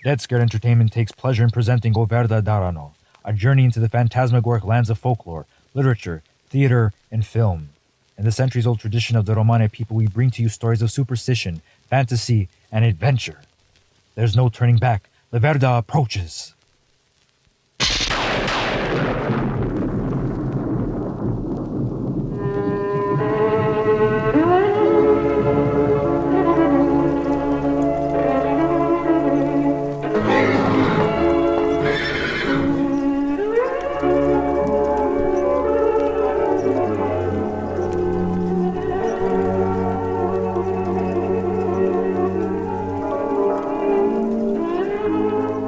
Dead Scared Entertainment takes pleasure in presenting Verda Darano, a journey into the phantasmagoric lands of folklore, literature, theater, and film. In the centuries-old tradition of the Romane people, we bring to you stories of superstition, fantasy, and adventure. There's no turning back. The Verda approaches.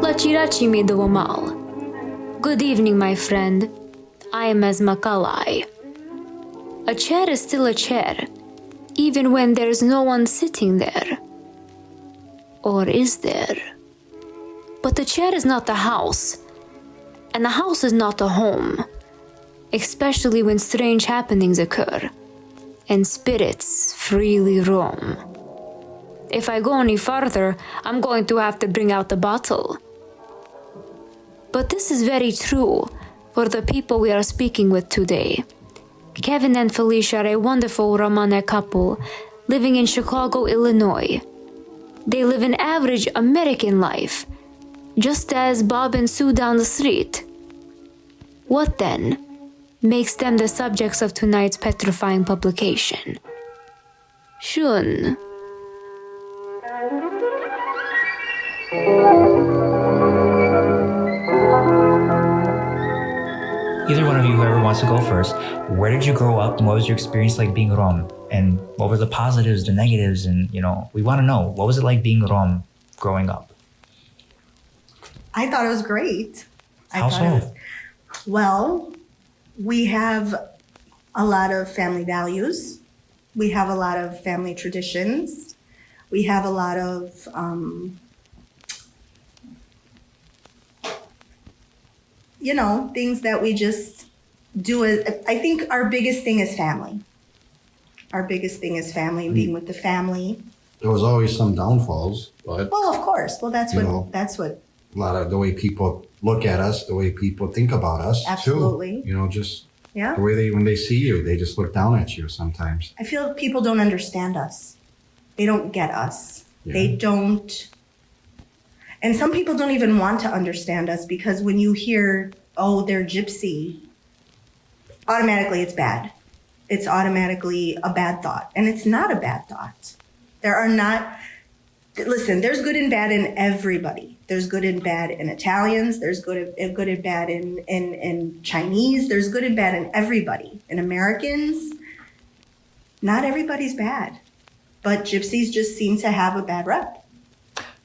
Latchi Ratyi Miro Amal. Good evening, my friend. I am as Makalai. A chair is still a chair, even when there's no one sitting there. Or is there? But the chair is not the house, and the house is not the home, especially when strange happenings occur, and spirits freely roam. If I go any farther, I'm going to have to bring out the bottle. But this is very true for the people we are speaking with today. Kevin and Felecia are a wonderful Romane couple living in Chicago, Illinois. They live an average American life, just as Bob and Sue down the street. What then makes them the subjects of tonight's petrifying publication? Shun. Either one of you, whoever wants to go first, where did you grow up and what was your experience like being Rom? And what were the positives, the negatives, and we want to know, what was it like being Rom growing up? I thought it was great. How so? Well, we have a lot of family values. We have a lot of family traditions. We have a lot of things that we just do. I think our biggest thing is family. Our biggest thing is family, being with the family. There was always some downfalls, but Well, of course. Well, that's what. A lot of the way people look at us, the way people think about us, Absolutely. too. Just Yeah. the way when they see you, they just look down at you sometimes. I feel people don't understand us. They don't get us. Yeah. They don't. And some people don't even want to understand us because when you hear, oh, they're gypsy, automatically it's bad. It's automatically a bad thought. And it's not a bad thought. Listen, there's good and bad in everybody. There's good and bad in Italians. There's good and bad in Chinese. There's good and bad in everybody. In Americans, not everybody's bad. But gypsies just seem to have a bad rep.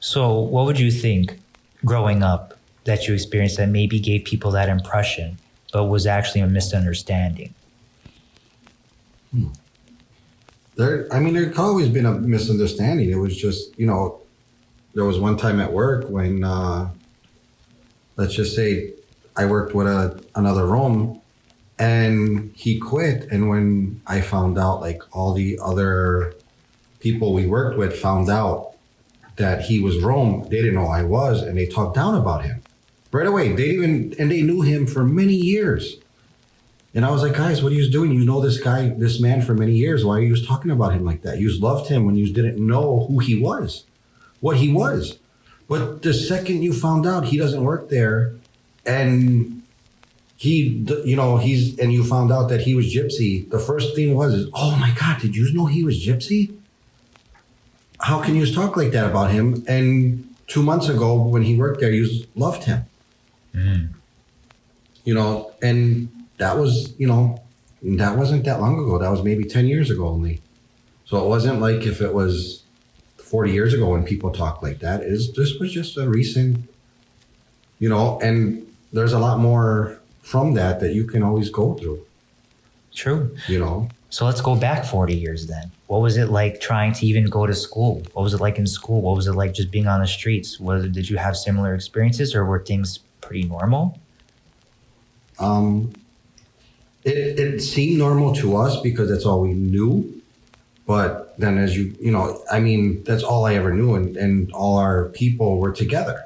So what would you think growing up that you experienced that maybe gave people that impression, but was actually a misunderstanding? There's always been a misunderstanding. It was just, there was one time at work when, let's just say, I worked with another Rome, and he quit. And when I found out, like all the other people we worked with found out that he was Rome, they didn't know I was, and they talked down about him right away. They knew him for many years. And I was like, guys, what are you doing? You know this man for many years. Why are you talking about him like that? You loved him when you didn't know who he was, what he was. But the second you found out he doesn't work there, and you found out that he was gypsy, the first thing was, oh my God, did you know he was gypsy? How can you talk like that about him? And 2 months ago when he worked there, you loved him. And that was, that wasn't that long ago. That was maybe 10 years ago only. So it wasn't like if it was 40 years ago when people talk like that. This was just a recent, and there's a lot more from that you can always go through. True. So let's go back 40 years then. What was it like trying to even go to school? What was it like in school? What was it like just being on the streets? Did you have similar experiences, or were things pretty normal? It seemed normal to us because that's all we knew. But then that's all I ever knew. And all our people were together.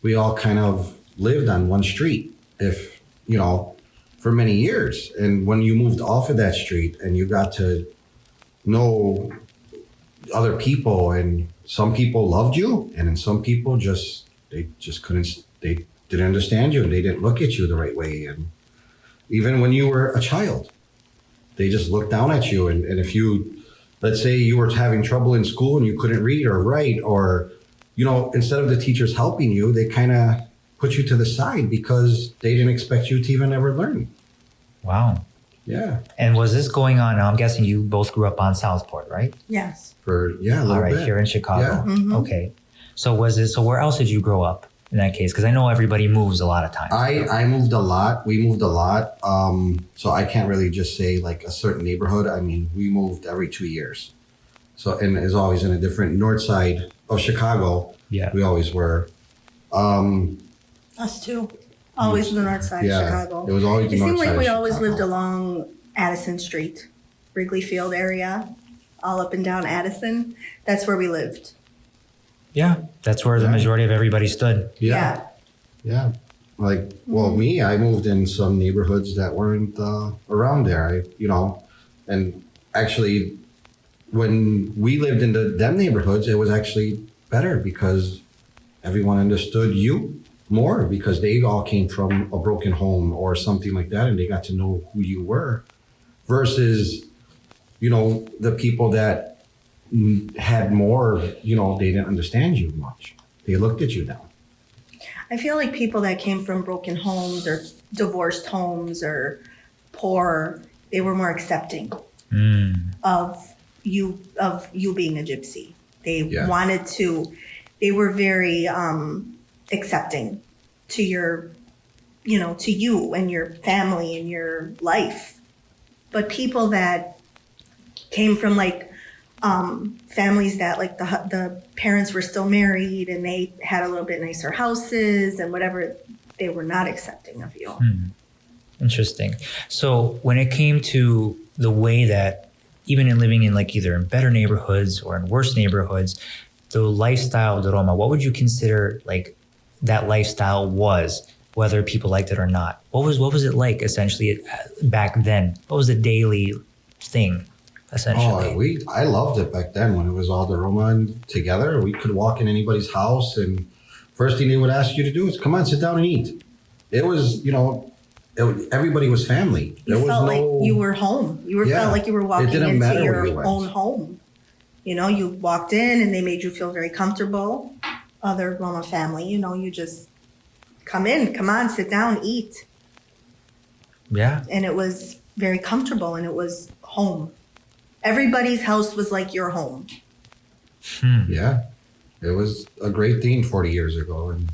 we all kind of lived on one street, if, you know, for many years. And when you moved off of that street and you got to know other people, and some people loved you, and then some people they didn't understand you, and they didn't look at you the right way. And even when you were a child, they just looked down at you. And if you, let's say you were having trouble in school and you couldn't read or write, or, you know, instead of the teachers helping you, they kind of put you to the side because they didn't expect you to even ever learn. Wow. Yeah. And was this going on? Now, I'm guessing you both grew up on Southport, right? Yes. A little All right, bit. here in Chicago. Yeah. Okay. So where else did you grow up in that case? Because I know everybody moves a lot of times. I moved a lot. We moved a lot. So I can't really just say like a certain neighborhood. I mean, we moved every 2 years. So, and it's always in a different north side of Chicago. Yeah. We always were. Us too. Always in the north side of Chicago. It was always the It north seemed side like of we always Chicago. lived along Addison Street, Wrigley Field area, all up and down Addison. That's where we lived. Yeah. That's where the majority of everybody stood. Yeah. Like, well, me, I moved in some neighborhoods that weren't around there. And actually, when we lived in them neighborhoods, it was actually better because everyone understood you more, because they all came from a broken home or something like that, and they got to know who you were, versus, the people that had more, they didn't understand you much. They looked at you down. I feel like people that came from broken homes or divorced homes or poor, they were more accepting of you being a gypsy. They they were very accepting to your, to you and your family and your life. But people that came from families that the parents were still married and they had a little bit nicer houses and whatever, they were not accepting of you. Interesting. So when it came to the way that even in living in either in better neighborhoods or in worse neighborhoods, the lifestyle of the Roma, what would you consider that lifestyle was, whether people liked it or not? What was it like essentially back then? What was the daily thing essentially? I loved it back then when it was all the Roma together. We could walk in anybody's house and first thing they would ask you to do is come on, sit down and eat. It was, everybody was family. You felt like you were home. Felt like you were walking into your own home. You walked in and they made you feel very comfortable. Other Roma family, you just come on, sit down, eat. Yeah. And it was very comfortable and it was home. Everybody's house was like your home. Yeah. It was a great thing 40 years ago. And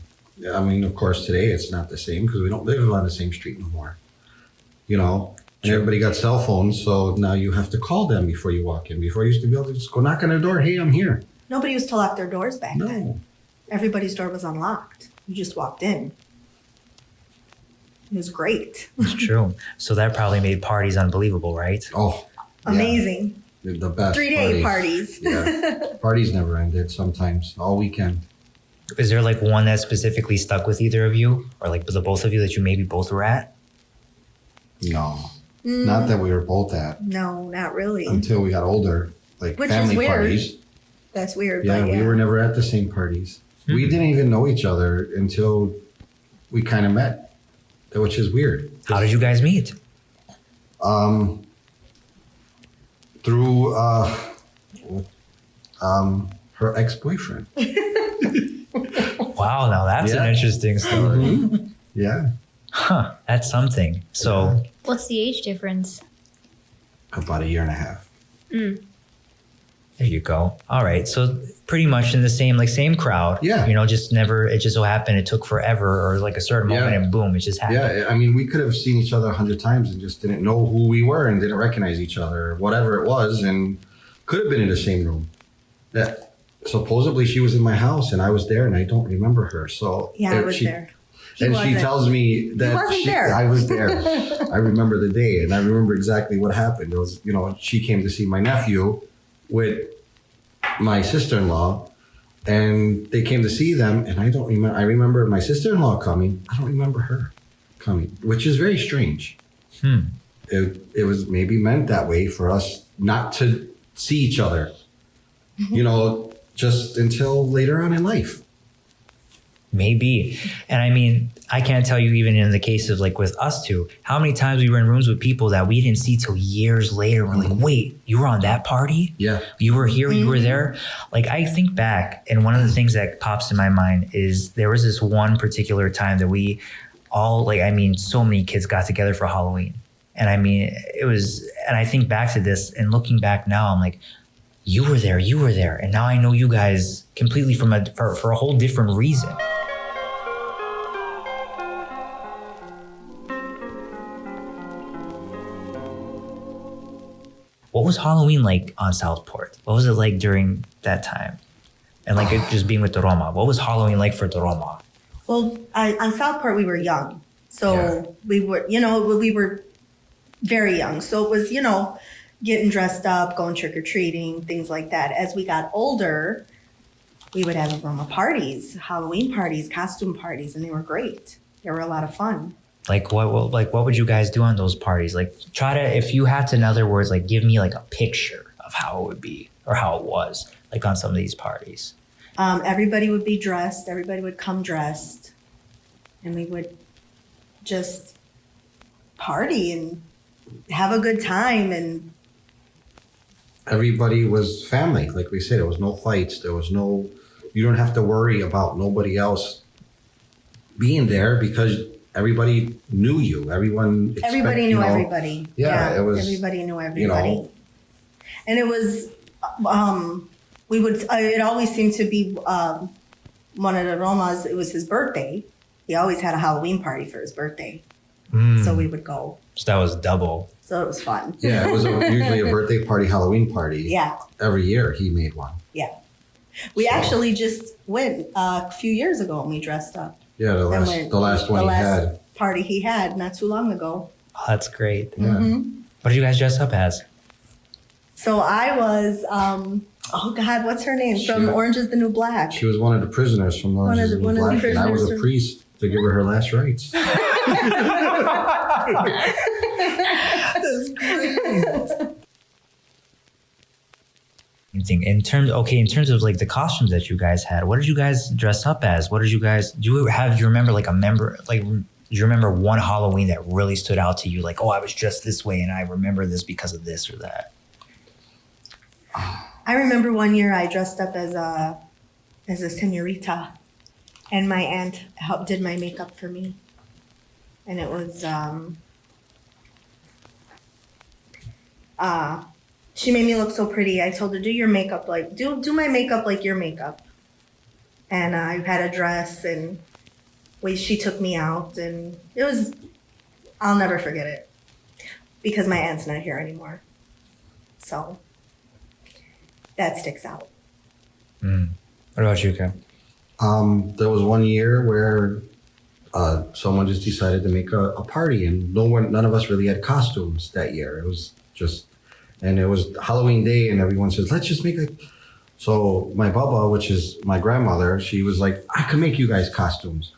I mean, of course, today it's not the same because we don't live on the same street no more. And everybody got cell phones, so now you have to call them before you walk in. Before you used to be able to just go knock on their door. Hey, I'm here. Nobody used to lock their doors back then. No. Everybody's door was unlocked. You just walked in. It was great. It's true. So that probably made parties unbelievable, right? Oh, yeah. Amazing. The best 3-day parties. Yeah. Parties never ended sometimes, all weekend. Is there one that specifically stuck with either of you, or the both of you that you maybe both were at? No. Not that we were both at. No, not really. Until we got older. Which family is weird. parties. That's weird. Yeah, but yeah, we were never at the same parties. We didn't even know each other until we kind of met, which is weird. How did you guys meet? Through her ex-boyfriend. Wow, now that's an interesting story. Yeah. Huh, that's something. So What's the age difference? About 1.5 years. there you go. All right. So pretty much in the same crowd. Yeah. It just so happened it took forever or a certain moment and boom, it just happened. Yeah, I mean, we could have seen each other 100 times and just didn't know who we were and didn't recognize each other, whatever it was, and could have been in the same room. Yeah. Supposedly she was in my house and I was there and I don't remember her. So yeah, I was there. She tells me that I was there. I remember the day and I remember exactly what happened. It was, she came to see my nephew with my sister-in-law And they came to see them, and I don't remember. I remember my sister-in-law coming. I don't remember her coming, which is very strange. It was maybe meant that way for us not to see each other, just until later on in life. Maybe. And I mean, I can't tell you, even in the case of like with us two, how many times we were in rooms with people that we didn't see till years later. We're like, wait, you were on that party? Yeah. You were here, you were there. Like, I think back, and one of the things that pops in my mind is there was this one particular time that we all, so many kids got together for Halloween. And I mean, and I think back to this, and looking back now, I'm like, you were there. And now I know you guys completely for a whole different reason. What was Halloween like on Southport? What was it like during that time? And just being with the Roma. What was Halloween like for the Roma? Well, on Southport, we were young. So we were very young. So it was, getting dressed up, going trick-or-treating, things like that. As we got older, we would have Roma parties, Halloween parties, costume parties, and they were great. They were a lot of fun. What would you guys do on those parties? If you had to, in other words, give me a picture of how it would be or how it was on some of these parties. Everybody would be dressed. Everybody would come dressed, and we would just party and have a good time. And everybody was family. Like we said, there was no fights. You don't have to worry about nobody else being there because everybody knew you. Everybody knew everybody. Yeah, it was. Everybody knew everybody. And it was, it always seemed to be one of the Romas. It was his birthday. He always had a Halloween party for his birthday. So we would go. So that was double. So it was fun. Yeah, it was usually a birthday party, Halloween party. Yeah. Every year he made one. Yeah. We actually just went a few years ago and we dressed up. Yeah, the last party he had not too long ago. Oh, that's great. Yeah. Mm-hmm. What did you guys dress up as? So I was, oh God, what's her name? From Orange is the New Black. She was one of the prisoners from Orange is the New Black, and I was a priest to give her last rites. That's great. In terms of the costumes that you guys had, what did you guys dress up as? What did you guys do? You remember do you remember one Halloween that really stood out to you? I was dressed this way and I remember this because of this or that. I remember one year I dressed up as a señorita, and my aunt did my makeup for me, and it was she made me look so pretty. I told her, do your makeup do my makeup like your makeup. And I had a dress, and she took me out, and I'll never forget it because my aunt's not here anymore. So that sticks out. What about you, Kim? There was one year where someone just decided to make a party, and none of us really had costumes that year. It was Halloween day, and everyone says, let's just make So my baba, which is my grandmother, she was like, I can make you guys costumes.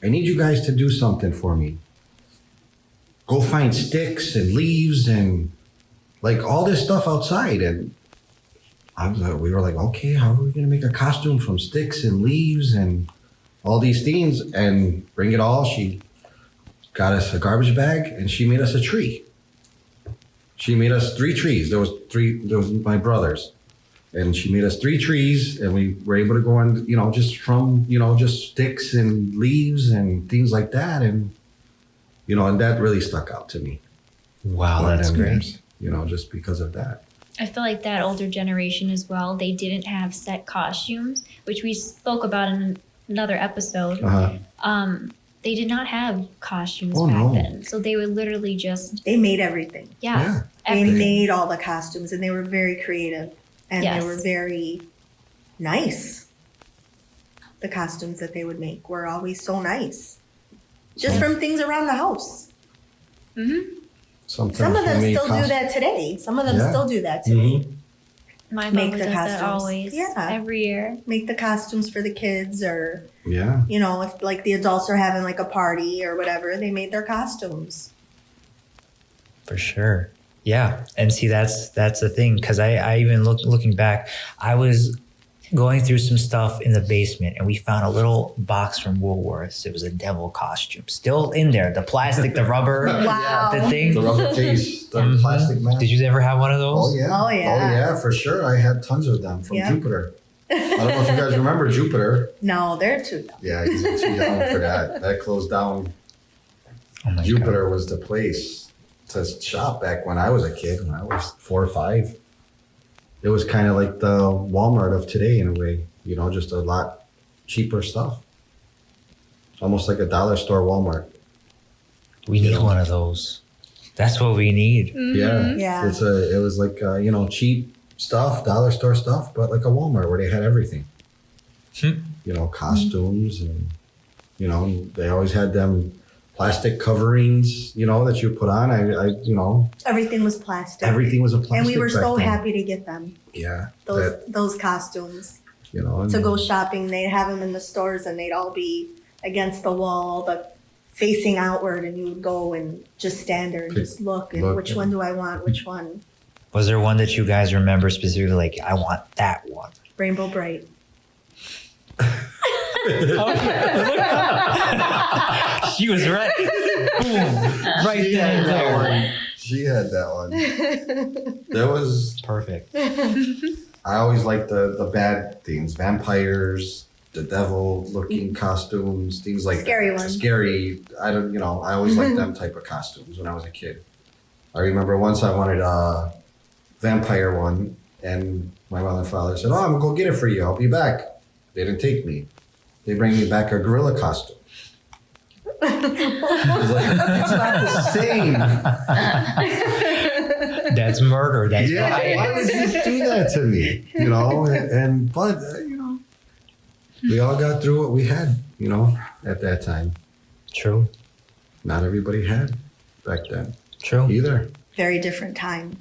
I need you guys to do something for me. Go find sticks and leaves and all this stuff outside. And we were like, okay, how are we going to make a costume from sticks and leaves and all these things and bring it all? She got us a garbage bag and she made us a tree. She made us 3 trees. There was my brothers. And she made us 3 trees, and we were able to go on, just from, just sticks and leaves and things like that. And, and that really stuck out to me. Wow, that's great. Just because of that. I feel like that older generation as well, they didn't have set costumes, which we spoke about in another episode. They did not have costumes back then. So they would literally they made everything. Yeah. They made all the costumes, and they were very creative. And they were very nice. The costumes that they would make were always so nice. Just from things around the house. Mm-hmm. Some of them still do that today. My Make mom the does that costumes. always. Yeah. Every year. Make the costumes for the kids, or Yeah. you know, if like the adults are having like a party or whatever, they made their costumes. For sure. Yeah. And see, that's the thing. Because I even looking back, I was going through some stuff in the basement, and we found a little box from Woolworths. It was a devil costume, still in there. The plastic, the rubber, Wow. the thing. The rubber face, the plastic mask. Did you ever have one of those? Oh yeah. Oh, yeah. Oh yeah, for sure. I had tons of them from Yeah. Jupiter. I don't know if you guys remember Jupiter. No, they're too young. Yeah, he's too young for that. That closed down. Oh my Jupiter was the place to shop back when I was a kid, when I was 4 or 5. It was kind of like the Walmart of today in a way, you know, just a lot cheaper stuff. Almost like a dollar store Walmart. We need Yeah. one of those. That's what we need. Yeah. Yeah. It was like, you know, cheap stuff, dollar store stuff, but like a Walmart where they had everything. You know, costumes and, you know, they always had them plastic coverings, you know, that you put on. You know, Everything was plastic. everything was a plastic. And we were back so then. happy to get them. Yeah. Those costumes. You know, and To go shopping, they'd have them in the stores and they'd all be against the wall, but facing outward, and you would go and just stand there and Pick- just look and look, which yeah. one do I want, which one? Was there one that you guys remember specifically? Like, I want that one. Rainbow Bright. She was ready. Boom. Right she there. had that one. She had that one. There was. Perfect. I always liked the bad things, vampires, the devil-looking costumes, things like Scary that. ones. Scary. I don't. You know, I always liked them type of costumes when I was a kid. I remember once I wanted a vampire one, and my mother and father said, "Oh, I'm gonna go get it for you. I'll be back." They didn't take me. They bring me back a gorilla costume. I was like, it's not the same. That's murder. That's Yeah, riot. why would you do that to me? You know, but you know, we all got through what we had. You know, at that time, True. not everybody had back then True. either. Very different time.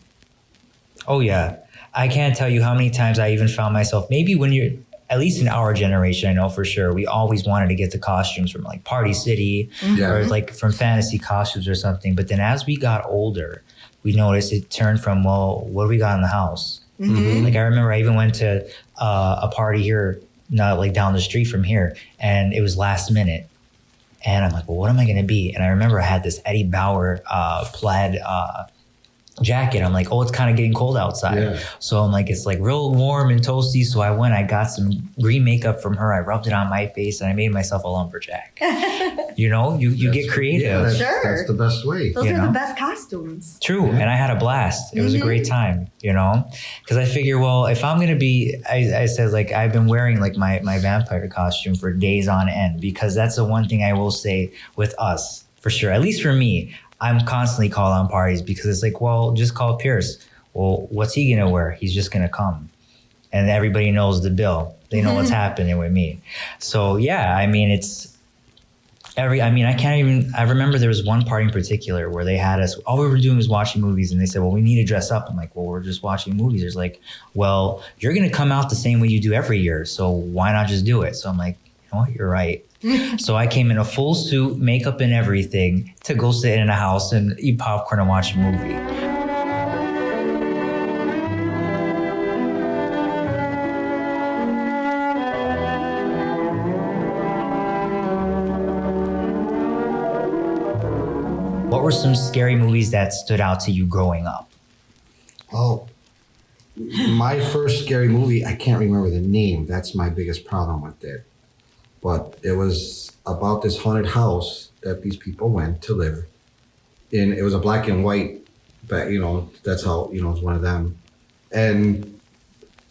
Oh yeah. I can't tell you how many times I even found myself, maybe when you're, at least in our generation, I know for sure, we always wanted to get the costumes from like Party City Yeah. or like from Fantasy Costumes or something. But then as we got older, we noticed it turned from, well, what do we got in the house? Mm-hmm. Like I remember I even went to a party here, not like down the street from here, and it was last minute. And I'm like, well, what am I going to be? And I remember I had this Eddie Bauer plaid jacket. I'm like, oh, it's kind of getting cold outside. Yeah. So I'm like, it's like real warm and toasty. So I went, I got some green makeup from her. I rubbed it on my face and I made myself a lumberjack. You know, you get Yeah, creative. Sure. that's the best way. Those You are know? the best costumes. True. And I had a blast. It was a great time, you know, because I figure, well, if I'm going to be, I said, like, I've been wearing like my vampire costume for days on end, because that's the one thing I will say with us for sure. At least for me, I'm constantly called on parties because it's like, well, just call Pierce. Well, what's he going to wear? He's just going to come. And everybody knows the bill. They know what's happening with me. So yeah, I mean, I remember there was one party in particular where they had us, all we were doing was watching movies, and they said, well, we need to dress up. I'm like, well, we're just watching movies. There's like, well, you're going to come out the same way you do every year, so why not just do it? So I'm like, you know what, you're right. So I came in a full suit, makeup and everything, to go sit in a house and eat popcorn and watch a movie. What were some scary movies that stood out to you growing up? Oh, my first scary movie, I can't remember the name. That's my biggest problem with it. But it was about this haunted house that these people went to live in. It was a black and white, but you know, that's how, you know, it's one of them. And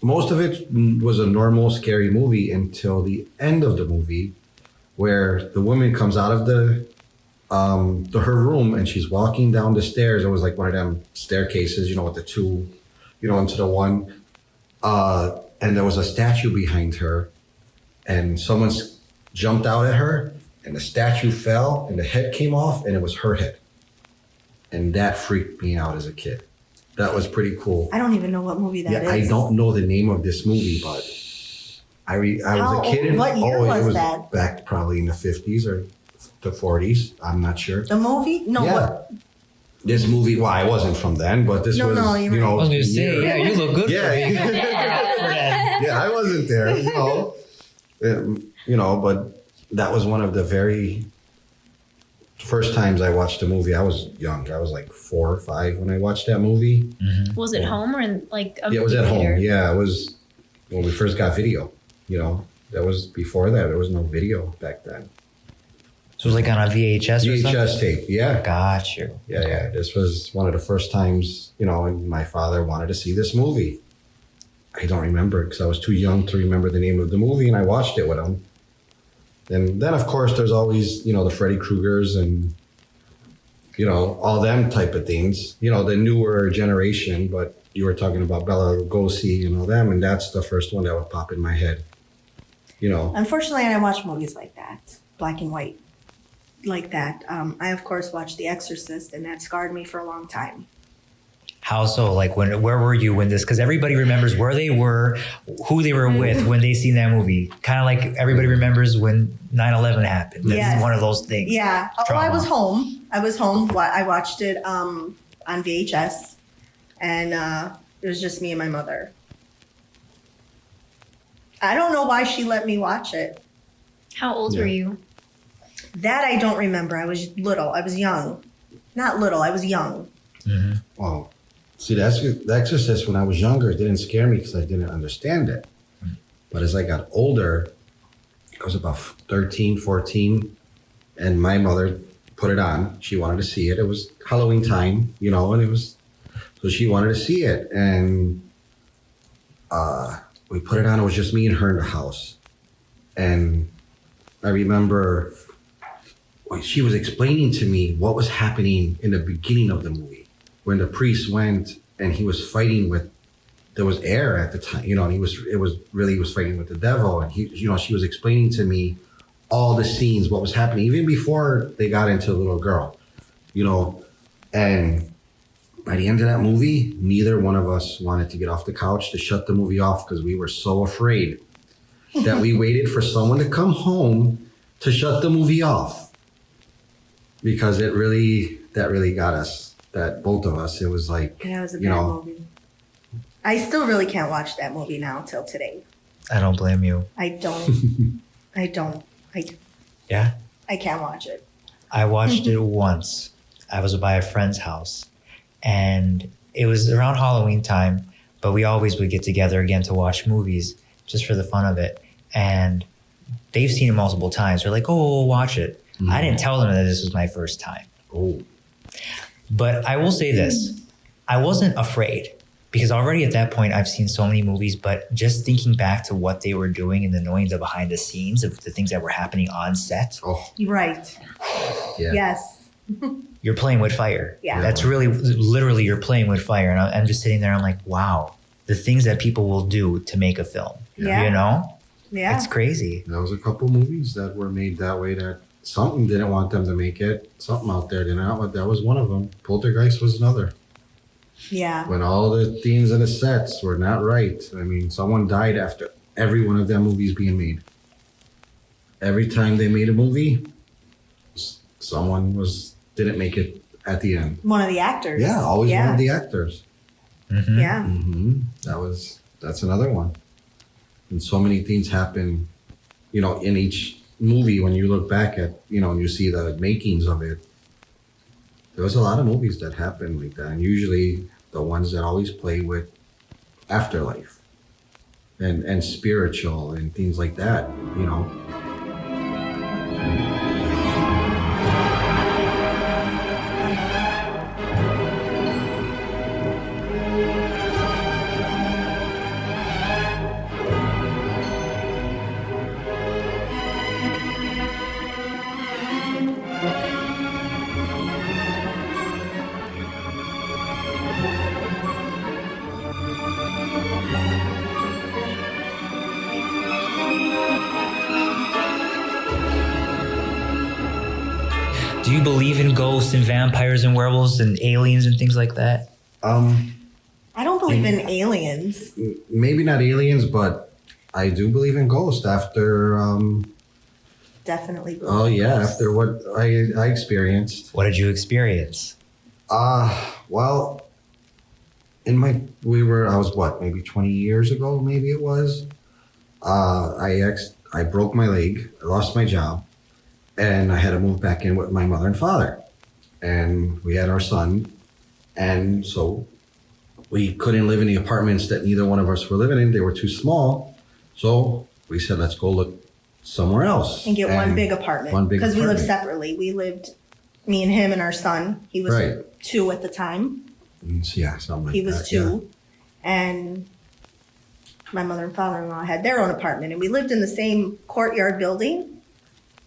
most of it was a normal scary movie until the end of the movie, where the woman comes out of her room and she's walking down the stairs. It was like one of them staircases, you know, with the two, you know, into the one. And there was a statue behind her, and someone's jumped out at her, and the statue fell and the head came off, and it was her head. And that freaked me out as a kid. That was pretty cool. I don't even know what movie that is. I don't know the name of this movie, but I was a kid. What year it was that? Back probably in the 50s or the 40s. I'm not sure. The movie? No. Yeah. What? This movie, well, I wasn't from then, but this was, you're you know. I was going to say, yeah, you look good for it. Yeah, I wasn't there, you know. But that was one of the very first times I watched a movie. I was young. I was like 4 or 5 when I watched that movie. Mm-hmm. Was it home or in like a Yeah, it was at theater? home. Yeah, it was when we first got video. You know, that was before that. There was no video back then. So it was like on a VHS or something? VHS tape, yeah. Got you. Yeah. This was one of the first times, and my father wanted to see this movie. I don't remember because I was too young to remember the name of the movie, and I watched it with him. And then, of course, there's always, the Freddy Kruegers and, all them type of things. The newer generation, but you were talking about Bela Lugosi and all them, and that's the first one that would pop in my head. Unfortunately, I watch movies like that, black and white, like that. I, of course, watched The Exorcist, and that scarred me for a long time. How so? Like, where were you when this? Because everybody remembers where they were, who they were with when they seen that movie. Kind of like everybody remembers when 9/11 happened. That's one of those things. Yeah. Trauma. I was home. I watched it on VHS, and it was just me and my mother. I don't know why she let me watch it. How old were you? That I don't remember. I was little. I was young. Not little. I was young. Mm-hmm. Oh. See, The Exorcist, when I was younger, it didn't scare me because I didn't understand it. But as I got older, I was about 13, 14, and my mother put it on. She wanted to see it. It was Halloween time, and it was, so she wanted to see it. And we put it on. It was just me and her in the house. And I remember she was explaining to me what was happening in the beginning of the movie. When the priest went and he was fighting with, there was air at the time, and he was fighting with the devil. And she was explaining to me all the scenes, what was happening, even before they got into the little girl, and by the end of that movie, neither one of us wanted to get off the couch to shut the movie off because we were so afraid that we waited for someone to come home to shut the movie off because that really got us. That both of us, it was like, Yeah, it was a bad movie. I still really can't watch that movie now till today. I don't blame you. I don't. Yeah? I can't watch it. I watched it once. I was by a friend's house, and it was around Halloween time, but we always would get together again to watch movies just for the fun of it. And they've seen it multiple times. They're like, oh, we'll watch it. Mm-hmm. I didn't tell them that this was my first time. Oh. But I will say this. I wasn't afraid because already at that point I've seen so many movies, but just thinking back to what they were doing and the knowing the behind the scenes of the things that were happening on set. Oh. Right. Yeah. Yes. You're playing with fire. Yeah. That's really, literally you're playing with fire. And I'm just sitting there, I'm like, wow, the things that people will do to make a film. Yeah. Yeah. It's crazy. There was a couple movies that were made that way that something didn't want them to make it. Something out there didn't want. That was one of them. Poltergeist was another. Yeah. When all the themes and the sets were not right. I mean, someone died after every one of them movies being made. Every time they made a movie, someone didn't make it at the end. One of the actors. Yeah, always one of the actors. Mm-hmm. Yeah. Mm-hmm. That's another one. And so many things happen, in each movie when you look back at, and you see the makings of it. There was a lot of movies that happened like that. And usually the ones that always play with afterlife and spiritual and things like that, Do you believe in ghosts and vampires and werewolves and aliens and things like that? believe in aliens. Maybe not aliens, but I do believe in ghosts after. Definitely. Oh yeah, after what I experienced. What did you experience? Well, I was what, maybe 20 years ago, maybe it was. I broke my leg, I lost my job, and I had to move back in with my mother and father. And we had our son, and so we couldn't live in the apartments that neither one of us were living in. They were too small. So we said, let's go look somewhere else. And get one big apartment. Because we lived separately. Me and him and our son. He was 2 at the time. Yeah, something like that. He was 2. Yeah. And my mother and father-in-law had their own apartment. And we lived in the same courtyard building,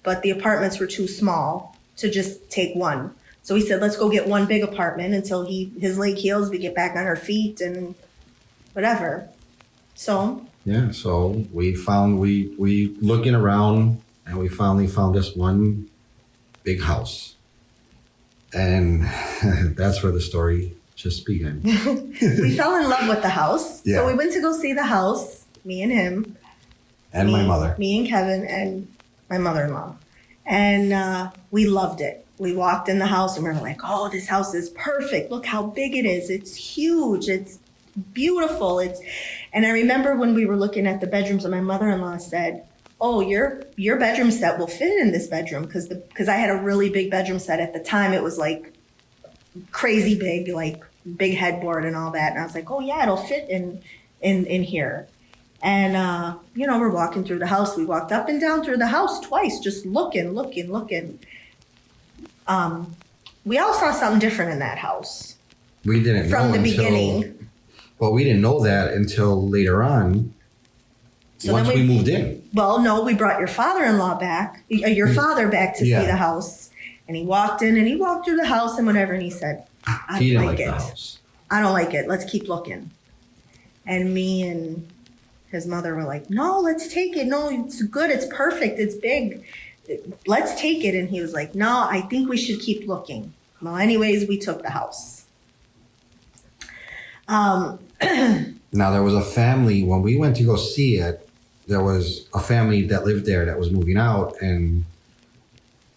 but the apartments were too small to just take one. So we said, let's go get one big apartment until his leg heals, we get back on our feet and whatever. So. Yeah, so we looking around, and we finally found this one big house. And that's where the story just began. We fell in love with the house. Yeah. So we went to go see the house, me and him. And my mother. Me and Kevin and my mother-in-law. And we loved it. We walked in the house and we were like, oh, this house is perfect. Look how big it is. It's huge. It's beautiful. And I remember when we were looking at the bedrooms, and my mother-in-law said, oh, your bedroom set will fit in this bedroom, because I had a really big bedroom set at the time. It was like crazy big, like big headboard and all that. And I was like, oh yeah, it'll fit in here. And we're walking through the house. We walked up and down through the house twice, just looking. We all saw something different in that house. We didn't from know the beginning. Well, we didn't know that until later on. So once we moved in. Well, no, we brought your father-in-law back, your father back to see the house. And he walked in and he walked through the house and whatever. And he said, I don't like it. The house. I don't like it. Let's keep looking. And me and his mother were like, no, let's take it. No, it's good. It's perfect. It's big. Let's take it. And he was like, no, I think we should keep looking. Well, anyways, we took the house. Now, there was a family, when we went to go see it, there was a family that lived there that was moving out, and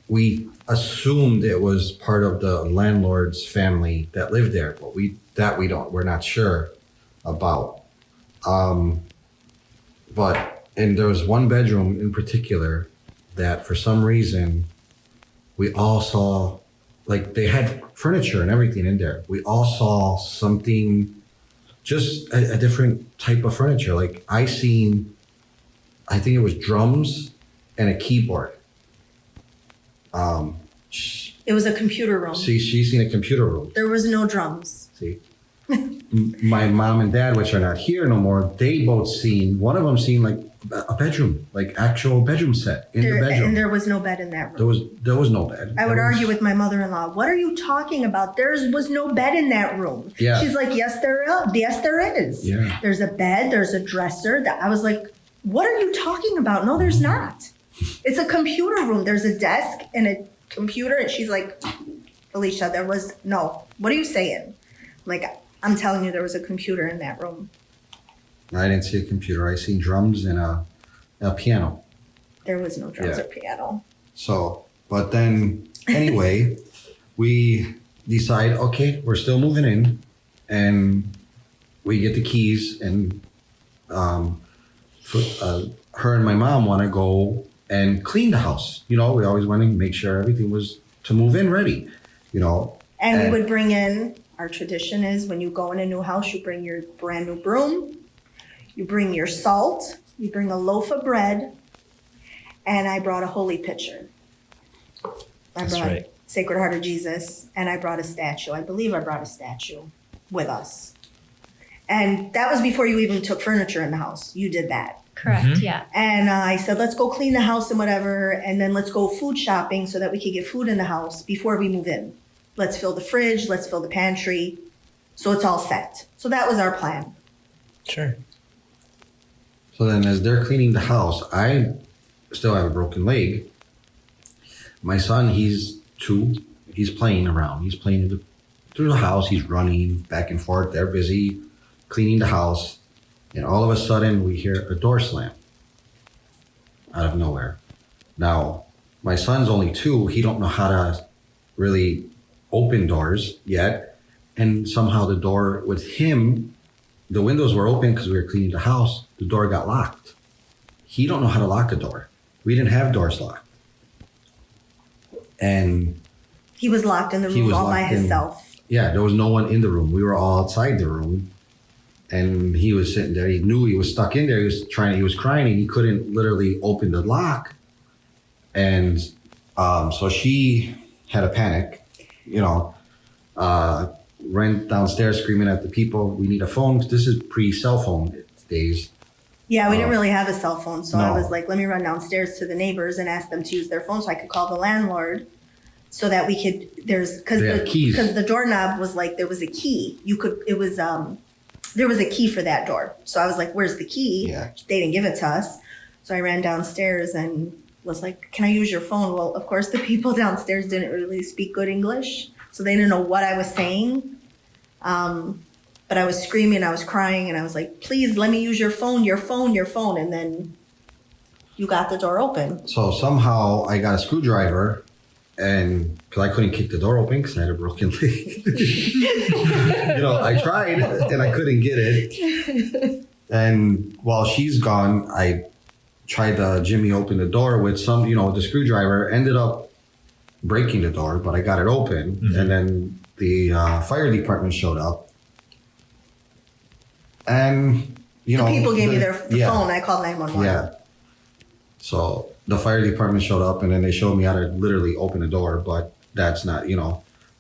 we assumed it was part of the landlord's family that lived there, but we're not sure about. And there was one bedroom in particular that for some reason we all saw, like they had furniture and everything in there. We all saw something, just a different type of furniture. Like I think it was drums and a keyboard. It was a computer room. See, she's seen a computer room. There was no drums. See, my mom and dad, which are not here no more, they both seen, one of them seen like a bedroom, like actual bedroom set in the bedroom. And there was no bed in that room. There was no bed. I would argue with my mother-in-law. What are you talking about? There was no bed in that room. Yeah. She's like, yes, there is. Yeah. There's a bed. There's a dresser. I was like, what are you talking about? No, there's not. It's a computer room. There's a desk and a computer. And she's like, Felecia, there was no. What are you saying? Like, I'm telling you, there was a computer in that room. I didn't see a computer. I seen drums and a piano. There was no drums or piano. So, but then anyway, we decide, okay, we're still moving in, and we get the keys, and her and my mom want to go and clean the house. We always want to make sure everything was to move in ready, And we would bring in, our tradition is when you go in a new house, you bring your brand new broom, you bring your salt, you bring a loaf of bread, and I brought a holy pitcher. I brought Sacred Heart of Jesus, and I brought a statue. I believe I brought a statue with us. And that was before you even took furniture in the house. You did that. Correct, yeah. And I said, let's go clean the house and whatever, and then let's go food shopping so that we could get food in the house before we move in. Let's fill the fridge, let's fill the pantry, so it's all set. So that was our plan. Sure. So then as they're cleaning the house, I still have a broken leg. My son, he's 2. He's playing around. He's playing through the house. He's running back and forth. They're busy cleaning the house, and all of a sudden we hear a door slam out of nowhere. Now, my son's only 2. He don't know how to really open doors yet. And somehow the door with him, the windows were open because we were cleaning the house. The door got locked. He don't know how to lock a door. We didn't have doors locked. And he was locked in the room all by himself. Yeah, there was no one in the room. We were all outside the room. And he was sitting there. He knew he was stuck in there. He was crying and he couldn't literally open the lock. And so she had a panic, ran downstairs screaming at the people, we need a phone. This is pre-cell phone days. Yeah, we didn't really have a cell phone. So I was like, let me run downstairs to the neighbors and ask them to use their phone so I could call the landlord so that we could, because the doorknob was like, there was a key. There was a key for that door. So I was like, where's the key? Yeah. They didn't give it to us. So I ran downstairs and was like, can I use your phone? Well, of course, the people downstairs didn't really speak good English. So they didn't know what I was saying. But I was screaming, I was crying, and I was like, please let me use your phone. And then you got the door open. So somehow I got a screwdriver, and because I couldn't kick the door open because I had a broken leg. I tried and I couldn't get it. And while she's gone, I tried to jimmy open the door with the screwdriver, ended up breaking the door, but I got it open. Mm-hmm. And then the fire department showed up. And, the people gave me their phone. I called 911. Yeah. So the fire department showed up and then they showed me how to literally open the door, but that's not,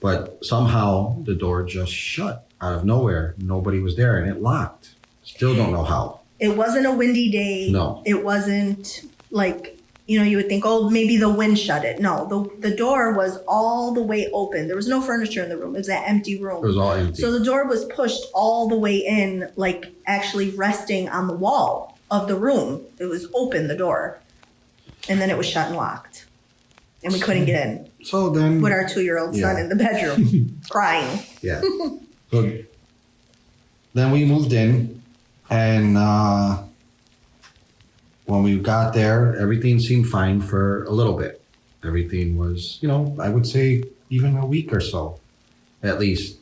but somehow the door just shut out of nowhere. Nobody was there and it locked. Still don't know how. It wasn't a windy day. No. It wasn't like, you would think, oh, maybe the wind shut it. No, the door was all the way open. There was no furniture in the room. It was an empty room. It was all empty. So the door was pushed all the way in, like actually resting on the wall of the room. It was open, the door. And then it was shut and locked. And we couldn't get in. So then... With our 2-year-old son in the bedroom, crying. Yeah. So then we moved in. And when we got there, everything seemed fine for a little bit. Everything was, I would say even a week or so, at least.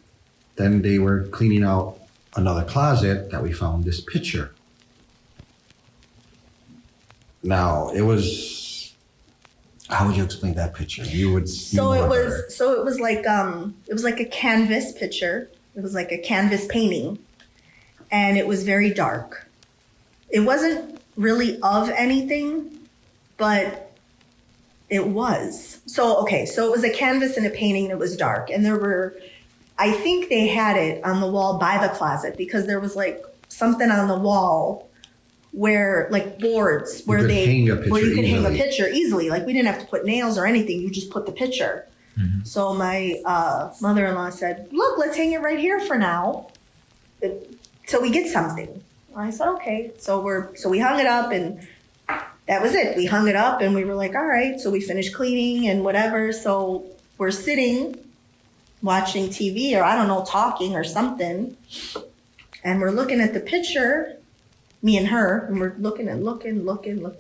Then they were cleaning out another closet that we found this picture. Now, it was, how would you explain that picture? It was like a canvas picture. It was like a canvas painting. And it was very dark. It wasn't really of anything, but it was. So it was a canvas and a painting that was dark. And I think they had it on the wall by the closet because there was like something on the wall where like boards where you could hang a picture easily. Like we didn't have to put nails or anything. You just put the picture. Mm-hmm. So my mother-in-law said, look, let's hang it right here for now till we get something. I said, okay. So we hung it up and that was it. We hung it up and we were like, all right. So we finished cleaning and whatever. So we're sitting watching TV or I don't know, talking or something. And we're looking at the picture, me and her, and we're looking.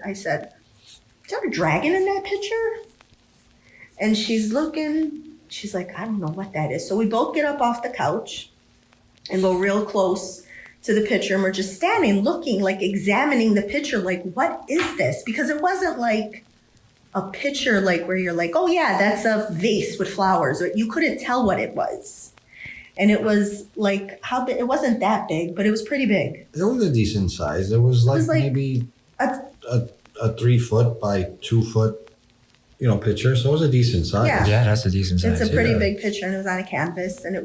I said, is there a dragon in that picture? And she's looking, she's like, I don't know what that is. So we both get up off the couch and go real close to the picture. And we're just standing, looking, like examining the picture, like, what is this? Because it wasn't like a picture like where you're like, oh yeah, that's a vase with flowers. Or you couldn't tell what it was. And it was like, how big? It wasn't that big, but it was pretty big. It was a decent size. It was like maybe a 3 foot by 2 foot, picture. So it was a decent size. Yeah, that's a decent size. It's a pretty big picture and it was on a canvas and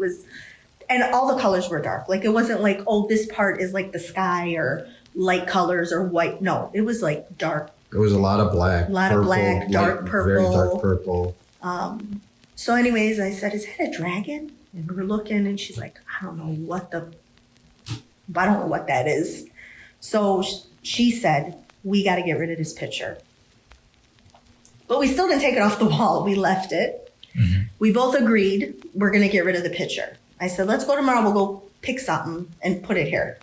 all the colors were dark. Like it wasn't like, oh, this part is like the sky or light colors or white. No, it was like dark. It was a lot of black. Dark purple. Very dark purple. So anyways, I said, is that a dragon? And we were looking and she's like, I don't know what that is. So she said, we got to get rid of this picture. But we still didn't take it off the wall. We left it. Mm-hmm. We both agreed we're going to get rid of the picture. I said, let's go tomorrow. We'll go pick something and put it here.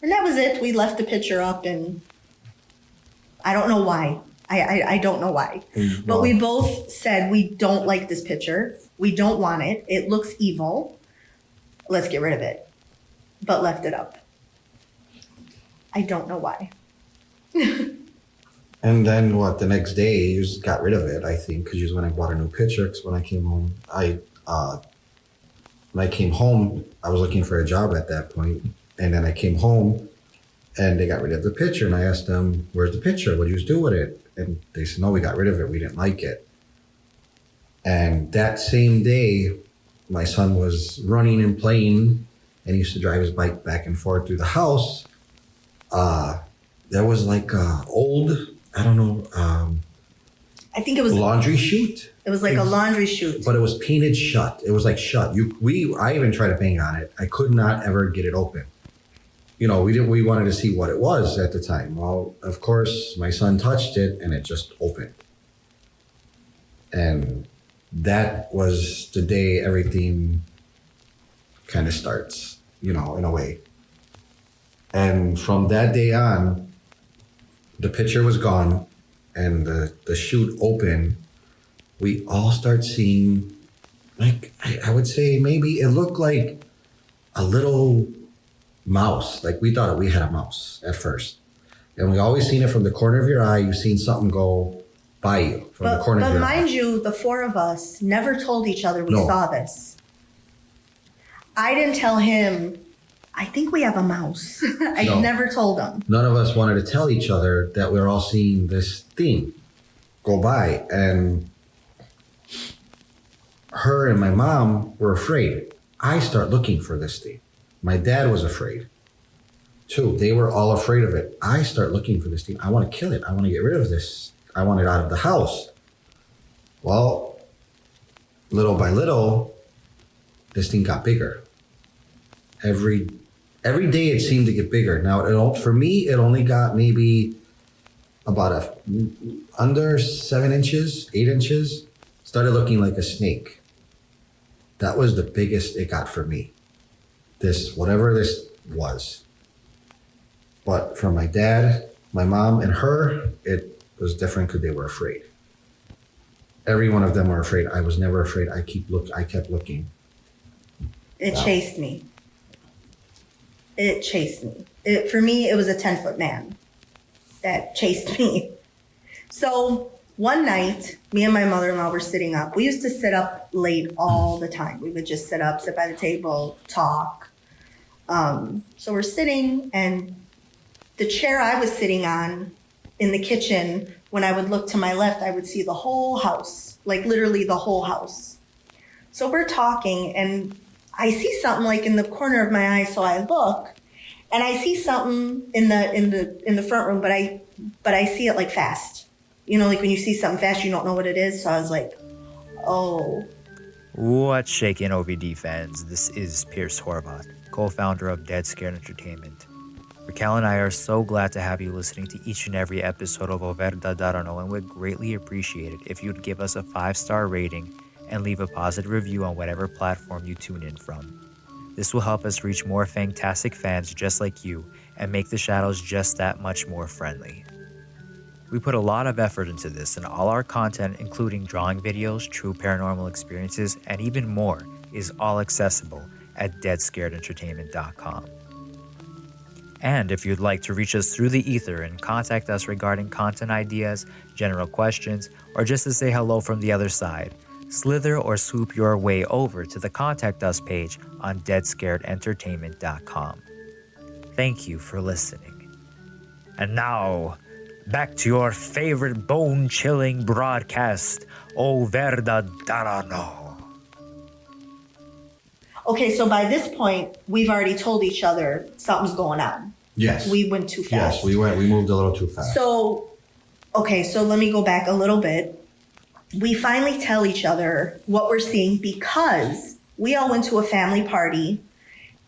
And that was it. We left the picture up, and I don't know why. I don't know why. But we both said we don't like this picture. We don't want it. It looks evil. Let's get rid of it. But left it up. I don't know why. And then the next day, you just got rid of it, I think, because when I bought a new picture, because when I came home, I was looking for a job at that point, and then I came home, and they got rid of the picture, and I asked them, where's the picture? What did you do with it? And they said, no, we got rid of it. We didn't like it. And that same day, my son was running and playing, and he used to drive his bike back and forth through the house. There was like old, I don't know, I think it was laundry chute. It was like a laundry chute. But it was painted shut. It was like shut. I even tried to bang on it. I could not ever get it open. We wanted to see what it was at the time. Well, of course, my son touched it and it just opened. And that was the day everything kind of starts, in a way. And from that day on, the picture was gone and the chute opened. We all start seeing, like, I would say maybe it looked like a little mouse. Like we thought we had a mouse at first. And we always seen it from the corner of your eye. You've seen something go by you from the corner of your eye. But mind you, the four of us never told each other we saw this. I didn't tell him, I think we have a mouse. I never told him. None of us wanted to tell each other that we were all seeing this thing go by. And her and my mom were afraid. I start looking for this thing. My dad was afraid too. They were all afraid of it. I start looking for this thing. I want to kill it. I want to get rid of this. I want it out of the house. Well, little by little, this thing got bigger. Every day it seemed to get bigger. Now, for me, it only got maybe about under 7 inches, 8 inches. Started looking like a snake. That was the biggest it got for me. Whatever this was. But for my dad, my mom, and her, it was different because they were afraid. Every one of them were afraid. I was never afraid. I kept looking. It chased me. For me, it was a 10-foot man that chased me. So one night, me and my mother-in-law were sitting up. We used to sit up late all the time. We would just sit up, sit by the table, talk. So we're sitting, and the chair I was sitting on in the kitchen, when I would look to my left, I would see the whole house, like literally the whole house. So we're talking, and I see something like in the corner of my eye, so I look, and I see something in the front room, but I see it like fast. Like when you see something fast, you don't know what it is. So I was like, oh. What's shaking, OVD fans? This is Pierce Horvath, co-founder of Dead Scared Entertainment. Raquel and I are so glad to have you listening to each and every episode of Verda Darano, and would greatly appreciate it if you'd give us a 5-star rating and leave a positive review on whatever platform you tune in from. This will help us reach more fantastic fans just like you and make the shadows just that much more friendly. We put a lot of effort into this, and all our content, including drawing videos, true paranormal experiences, and even more, is all accessible at deadscaredentertainment.com. And if you'd like to reach us through the ether and contact us regarding content ideas, general questions, or just to say hello from the other side, slither or swoop your way over to the Contact Us page on deadscaredentertainment.com. Thank you for listening. And now, back to your favorite bone-chilling broadcast, O Verda Darano. Okay, so by this point, we've already told each other something's going on. Yes. We went too fast. Yes, we moved a little too fast. So let me go back a little bit. We finally tell each other what we're seeing because we all went to a family party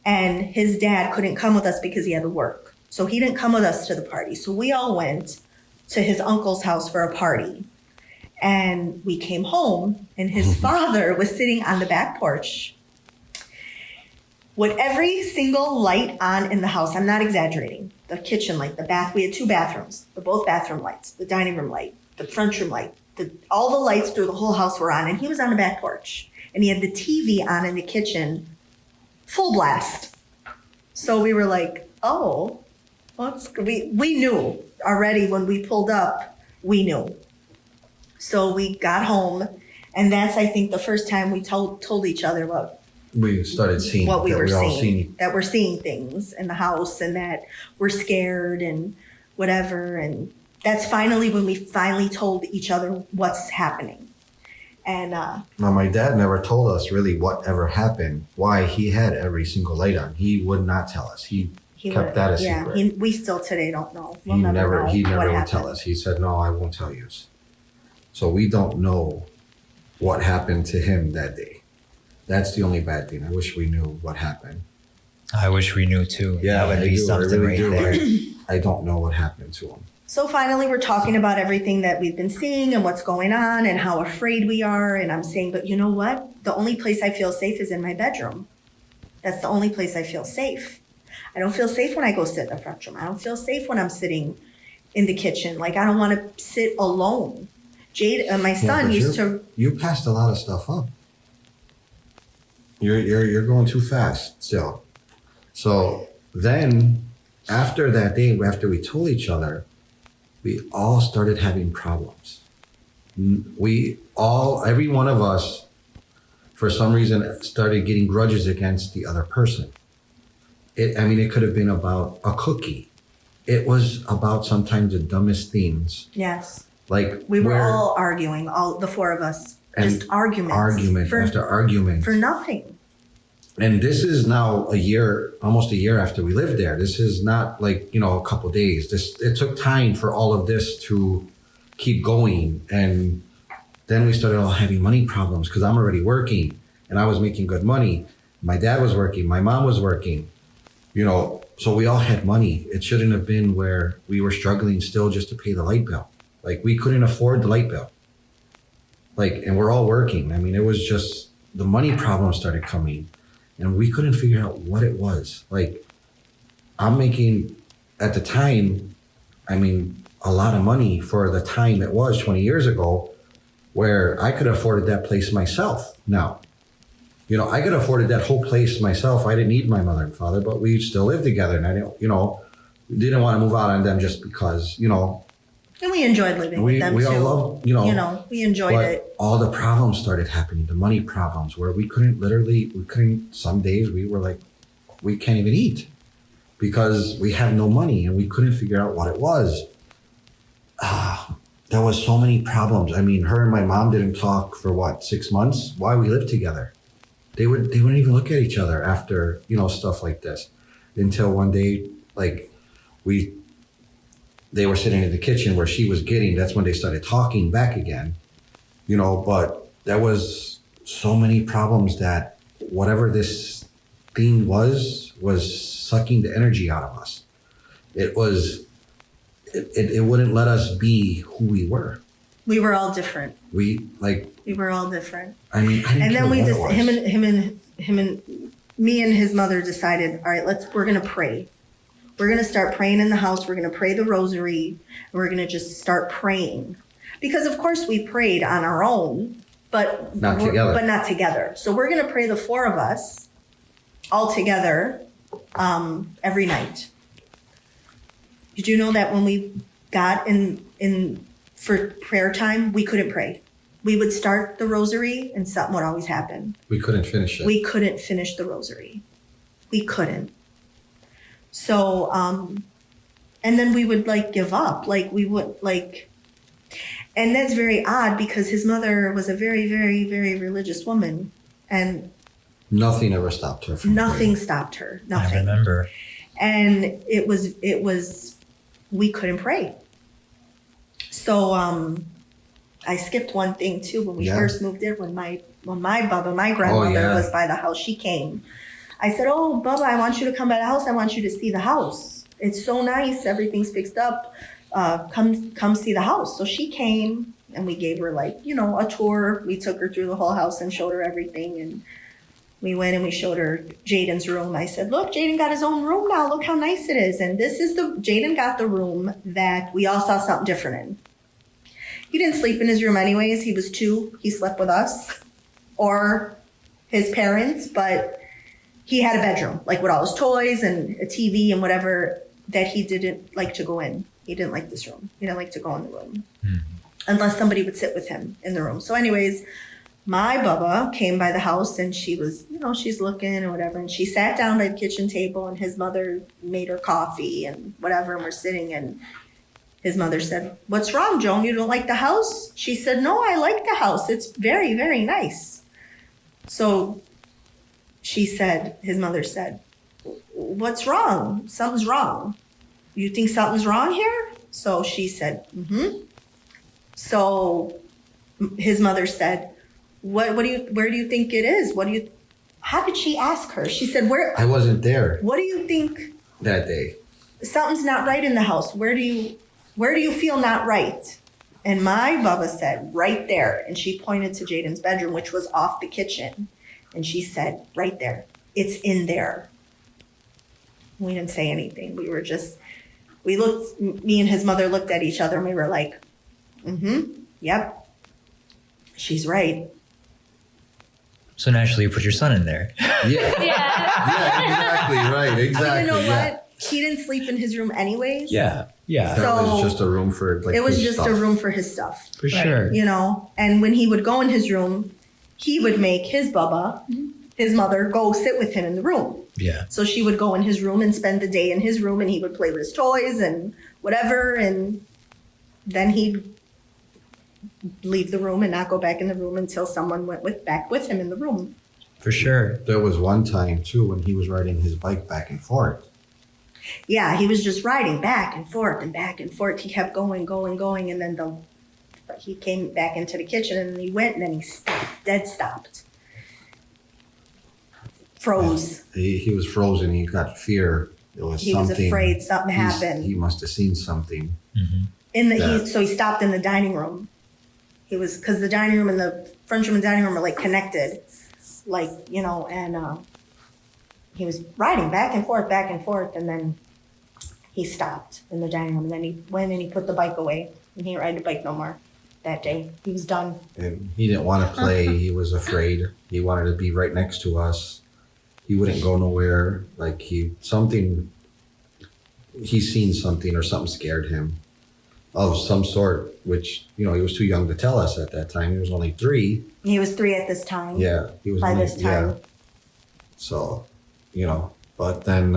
and his dad couldn't come with us because he had to work. So he didn't come with us to the party. So we all went to his uncle's house for a party. And we came home and his father was sitting on the back porch. with every single light on in the house. I'm not exaggerating. The kitchen light, the bath. We had 2 bathrooms, both bathroom lights, the dining room light, the front room light. All the lights through the whole house were on, and he was on the back porch, and he had the TV on in the kitchen, full blast. So we were like, oh, we knew already when we pulled up, we knew. So we got home, and that's, I think, the first time we told each other what we started seeing what we that were all seeing, that we're seeing things in the house, and that we're scared and whatever. And that's finally when we finally told each other what's happening. And Now, my dad never told us really whatever happened, why he had every single light on. He would not tell us. He kept that a secret. We still today don't know. He never know would happened. tell us. He said, no, I won't tell you. So we don't know what happened to him that day. That's the only bad thing. I wish we knew what happened. I wish we knew too. Yeah, that would be something right there. I don't know what happened to him. So finally, we're talking about everything that we've been seeing and what's going on and how afraid we are. And I'm saying, but you know what? The only place I feel safe is in my bedroom. That's the only place I feel safe. I don't feel safe when I go sit in the front room. I don't feel safe when I'm sitting in the kitchen. Like, I don't want to sit alone. Jade, my son used to. You passed a lot of stuff up. You're going too fast still. So then, after that day, after we told each other, we all started having problems. Every one of us, for some reason, started getting grudges against the other person. It could have been about a cookie. It was about sometimes the dumbest things. Yes. Like we were all arguing, all the 4 of us, just argument after argument for nothing. And this is now almost a year after we lived there. This is not like, a couple of days. It took time for all of this to keep going. And then we started all having money problems because I'm already working and I was making good money. My dad was working. My mom was working, so we all had money. It shouldn't have been where we were struggling still just to pay the light bill. Like, we couldn't afford the light bill. And we're all working. It was just the money problem started coming. And we couldn't figure out what it was. I'm making, at the time, a lot of money for the time it was 20 years ago, where I could have afforded that place myself now. I could have afforded that whole place myself. I didn't need my mother and father, but we still lived together. And I didn't want to move out on them just because, And we enjoyed living with them too. We all loved, we enjoyed it. All the problems started happening, the money problems, where we couldn't, some days we were like, we can't even eat because we have no money and we couldn't figure out what it was. There was so many problems. Her and my mom didn't talk for 6 months while we lived together. They wouldn't even look at each other after, stuff like this, until one day, they were sitting in the kitchen where she was getting, that's when they started talking back again, but there was so many problems that whatever this thing was sucking the energy out of us. It wouldn't let us be who we were. We were all different. We were all different. I didn't and then care we what just, it was. him and me and his mother decided, all right, we're going to pray. We're going to start praying in the house. We're going to pray the rosary. And we're going to just start praying. Because, of course, we prayed on our own, but not together. So we're going to pray, the 4 of us, all together, every night. Did you know that when we got in for prayer time, we couldn't pray? We would start the rosary and something would always happen. We couldn't finish it. We couldn't finish the rosary. We couldn't. So, and then we would give up. And that's very odd because his mother was a very, very, very religious woman. And nothing ever stopped her from nothing praying. Stopped her. Nothing. I remember. And it was, we couldn't pray. So, I skipped one thing too. When we first moved in, when my grandmother was by the house, she came. I said, "Oh, Bubba, I want you to come by the house. I want you to see the house. It's so nice. Everything's fixed up. Come see the house." So she came and we gave her a tour. We took her through the whole house and showed her everything. And We went and we showed her Jaden's room. I said, look, Jaden got his own room now. Look how nice it is. And Jaden got the room that we all saw something different in. He didn't sleep in his room anyways. He was 2. He slept with us or his parents, but he had a bedroom, like with all his toys and a TV and whatever that he didn't like to go in. He didn't like this room. He didn't like to go in the room unless somebody would sit with him in the room. So anyways, my Bubba came by the house and she was, she's looking and whatever. And she sat down by the kitchen table and his mother made her coffee and whatever. And we're sitting and his mother said, what's wrong, Joan? You don't like the house? She said, no, I like the house. It's very, very nice. So his mother said, what's wrong? Something's wrong. You think something's wrong here? So she said, So his mother said, where do you think it is? How did she ask her? She said, I wasn't there. What do you think? That day. Something's not right in the house. Where do you feel not right? And my Bubba said, right there. And she pointed to Jaden's bedroom, which was off the kitchen. And she said, right there. It's in there. We didn't say anything. Me and his mother looked at each other and we were like, yep, she's right. So naturally, you put your son in there. Yeah. Yeah, exactly. Right. Exactly. You know what? He didn't sleep in his room anyways. Yeah. That was just a room for it was just a room for his stuff. For sure. And when he would go in his room, he would make his Bubba, his mother, go sit with him in the room. Yeah. So she would go in his room and spend the day in his room and he would play with his toys and whatever. And then he'd leave the room and not go back in the room until someone went back with him in the room. For sure. There was one time too when he was riding his bike back and forth. Yeah, he was just riding back and forth and back and forth. He kept going. And then he came back into the kitchen and then he went and then he stopped. Froze. He was frozen. He got fear. He was afraid something happened. He must have seen something. So he stopped in the dining room. Because the dining room and the French room and dining room are like connected, and he was riding back and forth, and then he stopped in the dining room, and then he went and he put the bike away, and he didn't ride the bike no more that day. He was done. And he didn't want to play. He was afraid. He wanted to be right next to us. He wouldn't go nowhere. He's seen something or something scared him of some sort, which, he was too young to tell us at that time. He was only 3. He was 3 at this time. Yeah. He was by this time. Yeah. So, but then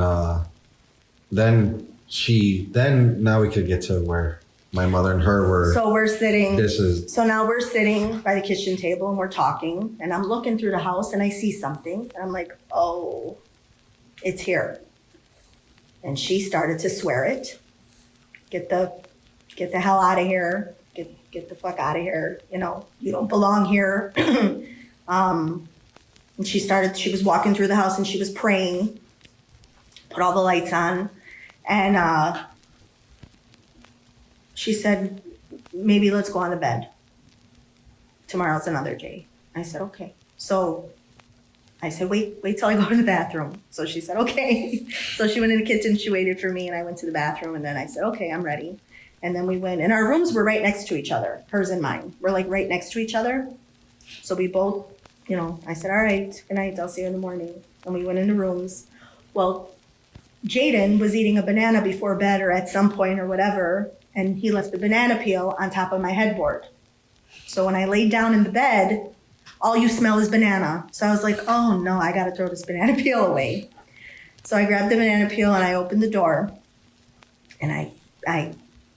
now we could get to where my mother and her were. So we're sitting. So now we're sitting by the kitchen table and we're talking and I'm looking through the house and I see something and I'm like, oh, it's here. And she started to swear it. Get the hell out of here. Get the fuck out of here. You don't belong here. And she was walking through the house and she was praying, put all the lights on. And she said, maybe let's go on to bed. Tomorrow's another day. I said, okay. So I said, wait till I go to the bathroom. So she said, okay. So she went in the kitchen, she waited for me and I went to the bathroom and then I said, okay, I'm ready. And then we went and our rooms were right next to each other, hers and mine. We're like right next to each other. So we both, I said, all right, good night, I'll see you in the morning. And we went into rooms. Well, Jaden was eating a banana before bed or at some point or whatever, and he left the banana peel on top of my headboard. So when I laid down in the bed, all you smell is banana. So I was like, oh no, I gotta throw this banana peel away. So I grabbed the banana peel and I opened the door. And I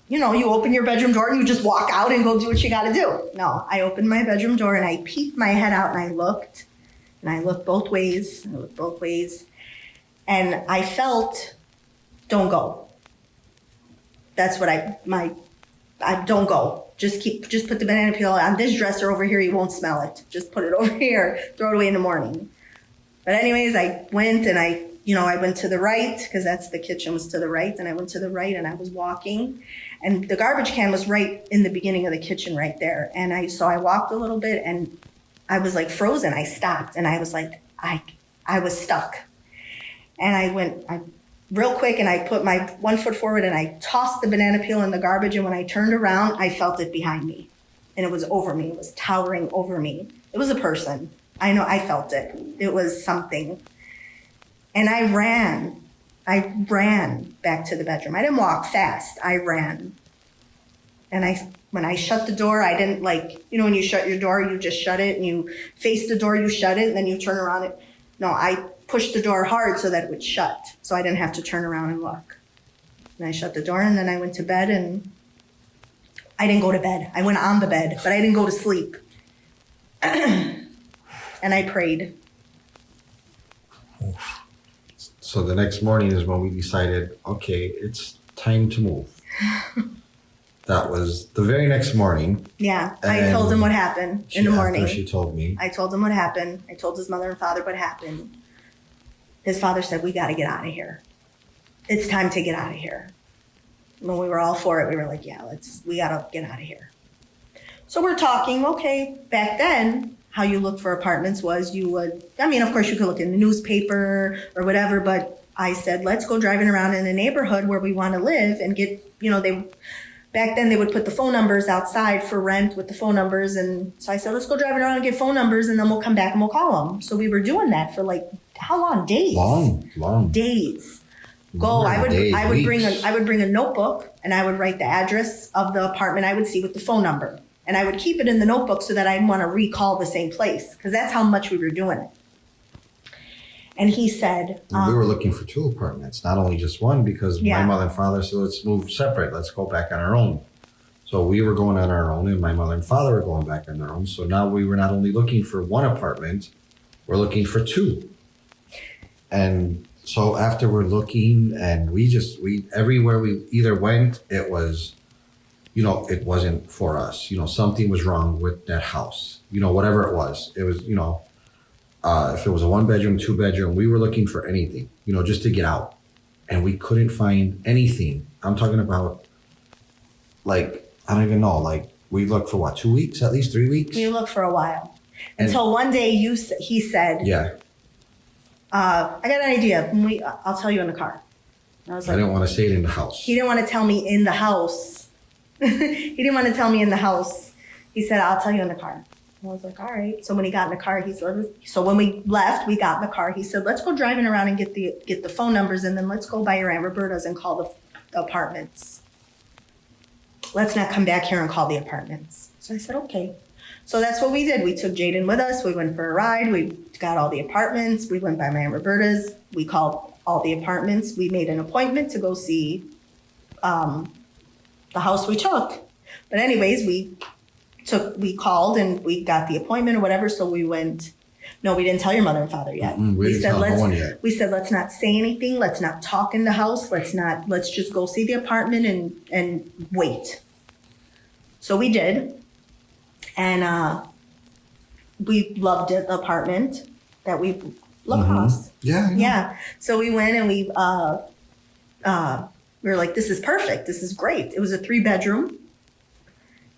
you open your bedroom door and you just walk out and go do what you gotta do. No, I opened my bedroom door and I peeked my head out and I looked. And I looked both ways. And I felt, don't go. That's what I don't go. Just put the banana peel on this dresser over here. You won't smell it. Just put it over here. Throw it away in the morning. But anyways, I went and I went to the right because that's the kitchen was to the right. And I went to the right and I was walking and the garbage can was right in the beginning of the kitchen right there. And I walked a little bit and I was like frozen. I stopped and I was like, I was stuck. And I real quick, and I put my 1 foot forward and I tossed the banana peel in the garbage. And when I turned around, I felt it behind me. And it was over me. It was towering over me. It was a person. I know, I felt it. It was something. And I ran back to the bedroom. I didn't walk fast. I ran. And when I shut the door, I didn't when you shut your door, you just shut it and you face the door, you shut it, and then you turn around. No, I pushed the door hard so that it would shut. So I didn't have to turn around and look. And I shut the door and then I went to bed, and I didn't go to bed. I went on the bed, but I didn't go to sleep. And I prayed. So the next morning is when we decided, okay, it's time to move. That was the very next morning. Yeah, I told him what happened in the morning. After she told me. I told him what happened. I told his mother and father what happened. His father said, we got to get out of here. It's time to get out of here. When we were all for it, we were like, yeah, we got to get out of here. So we're talking, okay, back then, how you looked for apartments was of course you could look in the newspaper or whatever, but I said, let's go driving around in the neighborhood where we want to live and get, back then they would put the phone numbers outside for rent with the phone numbers. And so I said, let's go driving around and get phone numbers and then we'll come back and we'll call them. So we were doing that for how long? Days. Long. Days. I would bring a notebook and I would write the address of the apartment I would see with the phone number. And I would keep it in the notebook so that I want to recall the same place because that's how much we were doing it. And he said... we were looking for 2 apartments, not only just one, because my mother and father said, let's move separate. Let's go back on our own. So we were going on our own and my mother and father were going back on their own. So now we were not only looking for 1 apartment, we're looking for 2. And so after we're looking and we everywhere we either went, it was, it wasn't for us. Something was wrong with that house, whatever it was. It was, if it was a 1-bedroom, 2-bedroom, we were looking for anything, just to get out. And we couldn't find anything. I'm talking about, I don't even know, we looked for 2 weeks, at least 3 weeks? We looked for a while. Until one day he said, yeah, I got an idea. I'll tell you in the car. And I was I didn't want to say it in the house. He didn't want to tell me in the house. He didn't want to tell me in the house. He said, I'll tell you in the car. I was like, all right. So when he got in the car, he said, so when we left, we got in the car. He said, let's go driving around and get the phone numbers and then let's go by your Aunt Roberta's and call the apartments. Let's not come back here and call the apartments. So I said, okay. So that's what we did. We took Jaden with us. We went for a ride. We got all the apartments. We went by my Aunt Roberta's. We called all the apartments. We made an appointment to go see the house we took. But anyways, we called and we got the appointment or whatever. So we went. No, we didn't tell your mother and father yet. We said let's not say anything. Let's not talk in the house. Let's just go see the apartment and wait. So we did. And we loved the apartment that we house. Yeah. Yeah. So we went and we were like, this is perfect. This is great. It was a 3-bedroom.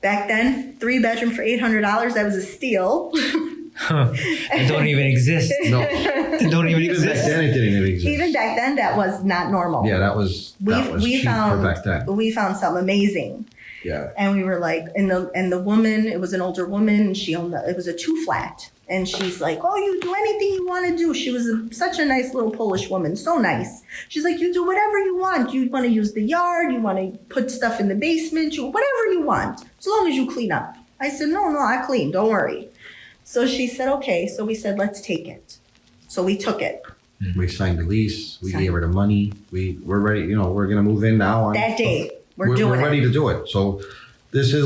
Back then, 3-bedroom for $800. That was a steal. It don't even exist. No. It don't even exist. Back then, it didn't even exist. Even back then, that was not normal. Yeah, that was cheap for back then. We found something amazing. Yeah. And we were like, and the woman, it was an older woman, and it was a 2-flat. And she's like, oh, you do anything you want to do. She was such a nice little Polish woman, so nice. She's like, you do whatever you want. You want to use the yard, you want to put stuff in the basement, whatever you want, as long as you clean up. I said, no, I clean, don't worry. So she said, okay. So we said, let's take it. So we took it. We signed the lease. We gave her the money. We're ready. We're going to move in now. That day. We're ready to do it. So this is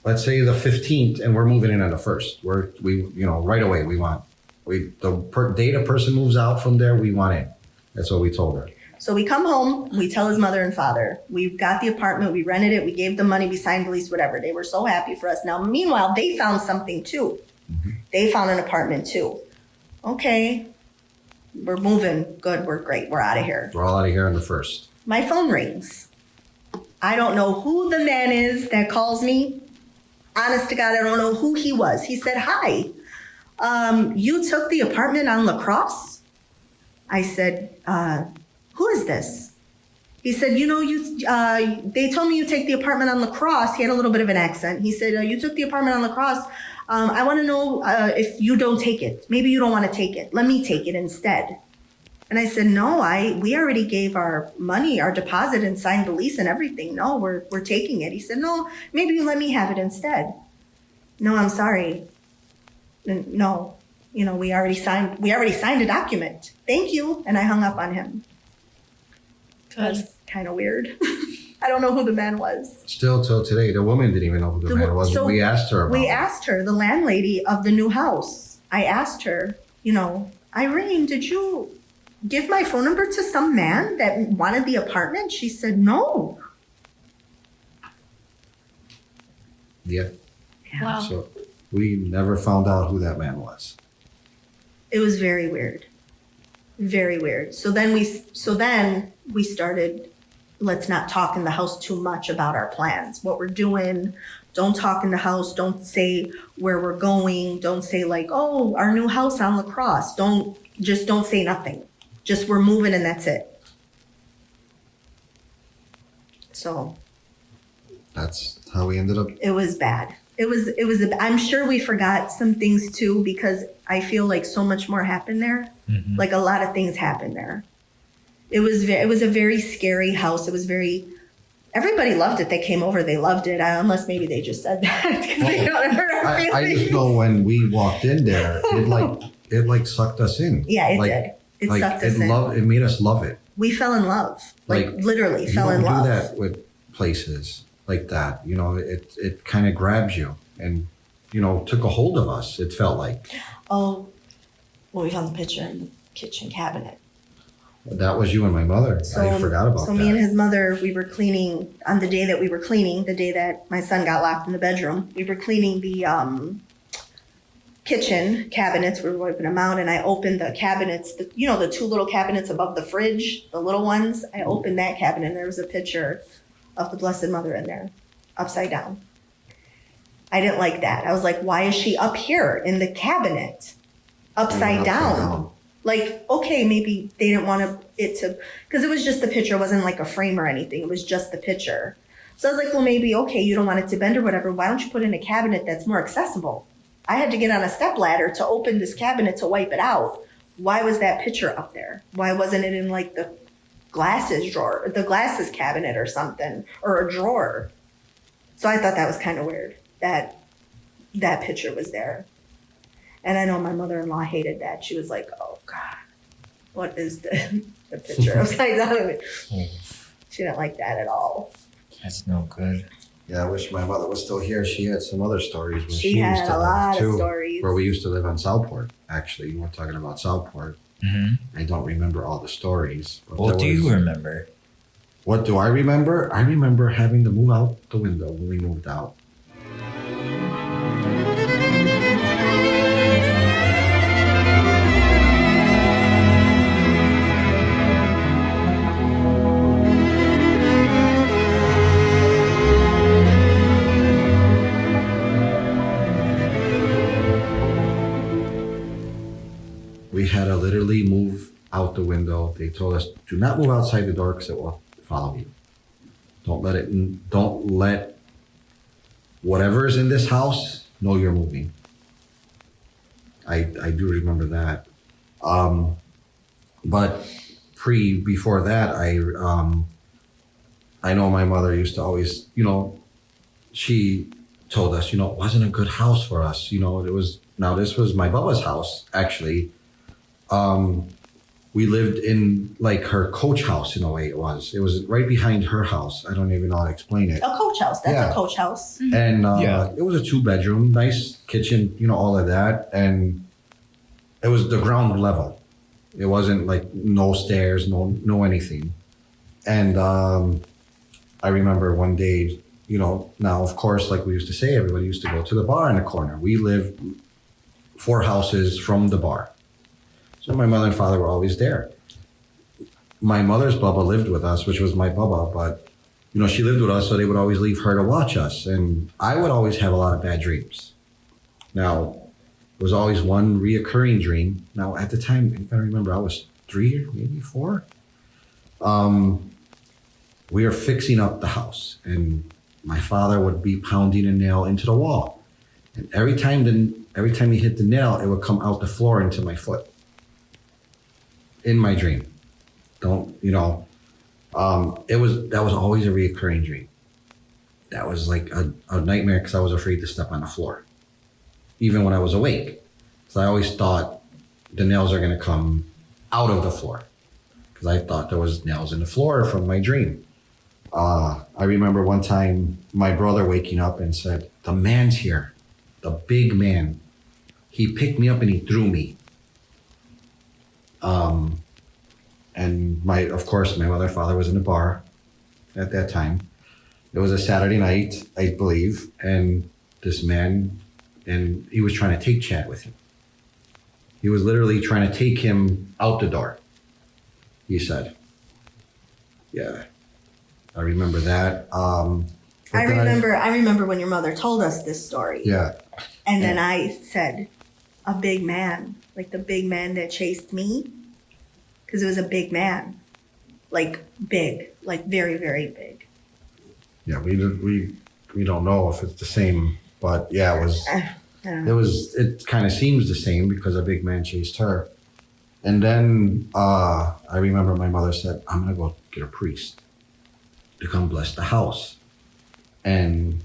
let's say the 15th, and we're moving in on the 1st. We right away we want. The day the person moves out from there, we want in. That's what we told her. So we come home, we tell his mother and father. We got the apartment, we rented it, we gave the money, we signed the lease, whatever. They were so happy for us. Now, meanwhile, they found something too. Mm-hmm. They found an apartment too. Okay, we're moving. Good, we're great. We're out of here. We're all out of here on the 1st. My phone rings. I don't know who the man is that calls me. Honest to God, I don't know who he was. He said, hi, you took the apartment on La Crosse? I said, who is this? He said, they told me you take the apartment on La Crosse. He had a little bit of an accent. He said, you took the apartment on La Crosse. I want to know if you don't take it. Maybe you don't want to take it. Let me take it instead. And I said, no, we already gave our money, our deposit, and signed the lease and everything. No, we're taking it. He said, no, maybe you let me have it instead. No, I'm sorry. No, we already signed a document. Thank you. And I hung up on him. That's kind of weird. I don't know who the man was. Still till today, the woman didn't even know who the man was. So we asked her about We asked her, the landlady of the new house. I asked her, Irene, did you give my phone number to some man that wanted the apartment? She said, no. Yeah. Wow. So we never found out who that man was. It was very weird. Very weird. So then we started, let's not talk in the house too much about our plans, what we're doing. Don't talk in the house. Don't say where we're going. Don't say like, oh, our new house on La Crosse. Don't say nothing. Just we're moving and that's it. So that's how we ended up. It was bad. I'm sure we forgot some things too, because I feel like so much more happened there. Mm-hmm. Like a lot of things happened there. It was a very scary house. Everybody loved it. They came over, they loved it. Unless maybe they just said that because they don't hurt our feelings. I just know when we walked in there, it sucked us in. Yeah, it did. It sucked us in. It made us love it. We fell in love. Literally fell in love. You don't do that with places like that. It kind of grabs you and, took a hold of us, it felt like. Oh, well, we found the picture in the kitchen cabinet. That was you and my mother. I forgot about that. So me and his mother, we were cleaning on the day that the day that my son got locked in the bedroom. We were cleaning the kitchen cabinets. We were wiping them out, and I opened the cabinets. The two little cabinets above the fridge, the little ones. I opened that cabinet, and there was a picture of the Blessed Mother in there, upside down. I didn't like that. I was like, why is she up here in the cabinet, upside down? Like, okay, maybe they didn't want because it was just the picture. It wasn't like a frame or anything. It was just the picture. So I was like, well, maybe, okay, you don't want it to bend or whatever. Why don't you put in a cabinet that's more accessible? I had to get on a stepladder to open this cabinet to wipe it out. Why was that picture up there? Why wasn't it in like the glasses drawer, the glasses cabinet or something, or a drawer? So I thought that was kind of weird that that picture was there. And I know my mother-in-law hated that. She was like, oh, God, what is the picture upside down? She didn't like that at all. That's no good. Yeah, I wish my mother was still here. She had some other stories when She used had to a live, lot too, of stories. where we used to live on Southport, actually. We're talking about Southport. Mm-hmm. I don't remember all the stories. What do you remember? What do I remember? I remember having to move out the window when we moved out. We had to literally move out the window. They told us, do not move outside the door because it will follow you. Don't let whatever is in this house know you're moving. I do remember that. But before that, I know my mother used to always, she told us, it wasn't a good house for us. This was my Bubba's house, actually. We lived in like her coach house in a way. It was right behind her house. I don't even know how to explain it. A coach house. That's a coach house. Mm-hmm. And it was a 2-bedroom, nice kitchen, all of that. And it was the ground level. It wasn't like no stairs, no anything. And I remember one day, now of course, like we used to say, everybody used to go to the bar in the corner. We lived 4 houses from the bar. So my mother and father were always there. My mother's Bubba lived with us, which was my Bubba, but, she lived with us, so they would always leave her to watch us. And I would always have a lot of bad dreams. Now, there was always one reoccurring dream. Now, at the time, if I remember, I was 3, maybe 4. We were fixing up the house, and my father would be pounding a nail into the wall. And every time he hit the nail, it would come out the floor into my foot. In my dream. That was always a recurring dream. That was like a nightmare because I was afraid to step on the floor, even when I was awake. So I always thought the nails are going to come out of the floor because I thought there was nails in the floor from my dream. I remember one time my brother waking up and said, "The man's here, the big man. He picked me up and he threw me." And of course, my mother and father was in the bar at that time. It was a Saturday night, I believe, and this man, and he was trying to take Chad with him. He was literally trying to take him out the door, he said. Yeah, I remember that. I remember when your mother told us this story. Yeah. And then I said, a big man, like the big man that chased me. Because it was a big man, like big, like very, very big. Yeah, we don't know if it's the same, but yeah, it kind of seems the same because a big man chased her. And then I remember my mother said, "I'm gonna go get a priest to come bless the house." And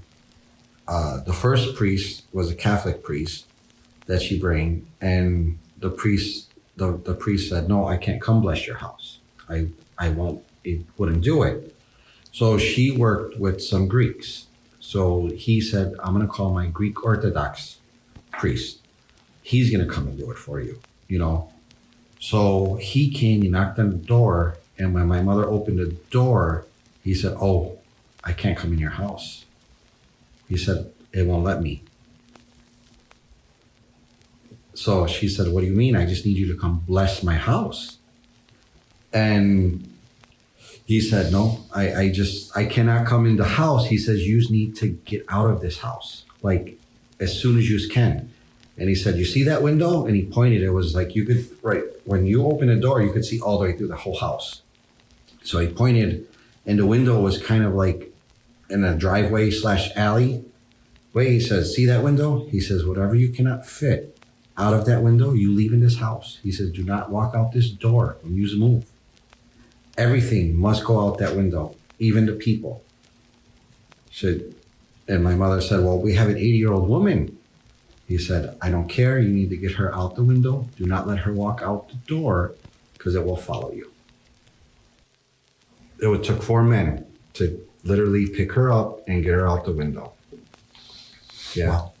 the first priest was a Catholic priest that she bring, and the priest said, "No, I can't come bless your house. I won't. It wouldn't do it." So she worked with some Greeks. So he said, "I'm going to call my Greek Orthodox priest. He's going to come and do it for you, So he came, he knocked on the door, and when my mother opened the door, he said, "Oh, I can't come in your house." He said, "It won't let me." So she said, "What do you mean? I just need you to come bless my house." And he said, "No, I cannot come in the house." He says, "You need to get out of this house, like as soon as you can." And he said, "You see that window?" And he pointed, it was like when you open the door, you could see all the way through the whole house. So he pointed, and the window was kind of like in a driveway / alley way. He says, "See that window?" He says, "Whatever you cannot fit out of that window, you leave in this house." He says, "Do not walk out this door when you move. Everything must go out that window, even the people." And my mother said, "Well, we have an 80-year-old woman." He said, "I don't care. You need to get her out the window. Do not let her walk out the door because it will follow you." It took 4 men to literally pick her up and get her out the window. Yeah. Wow.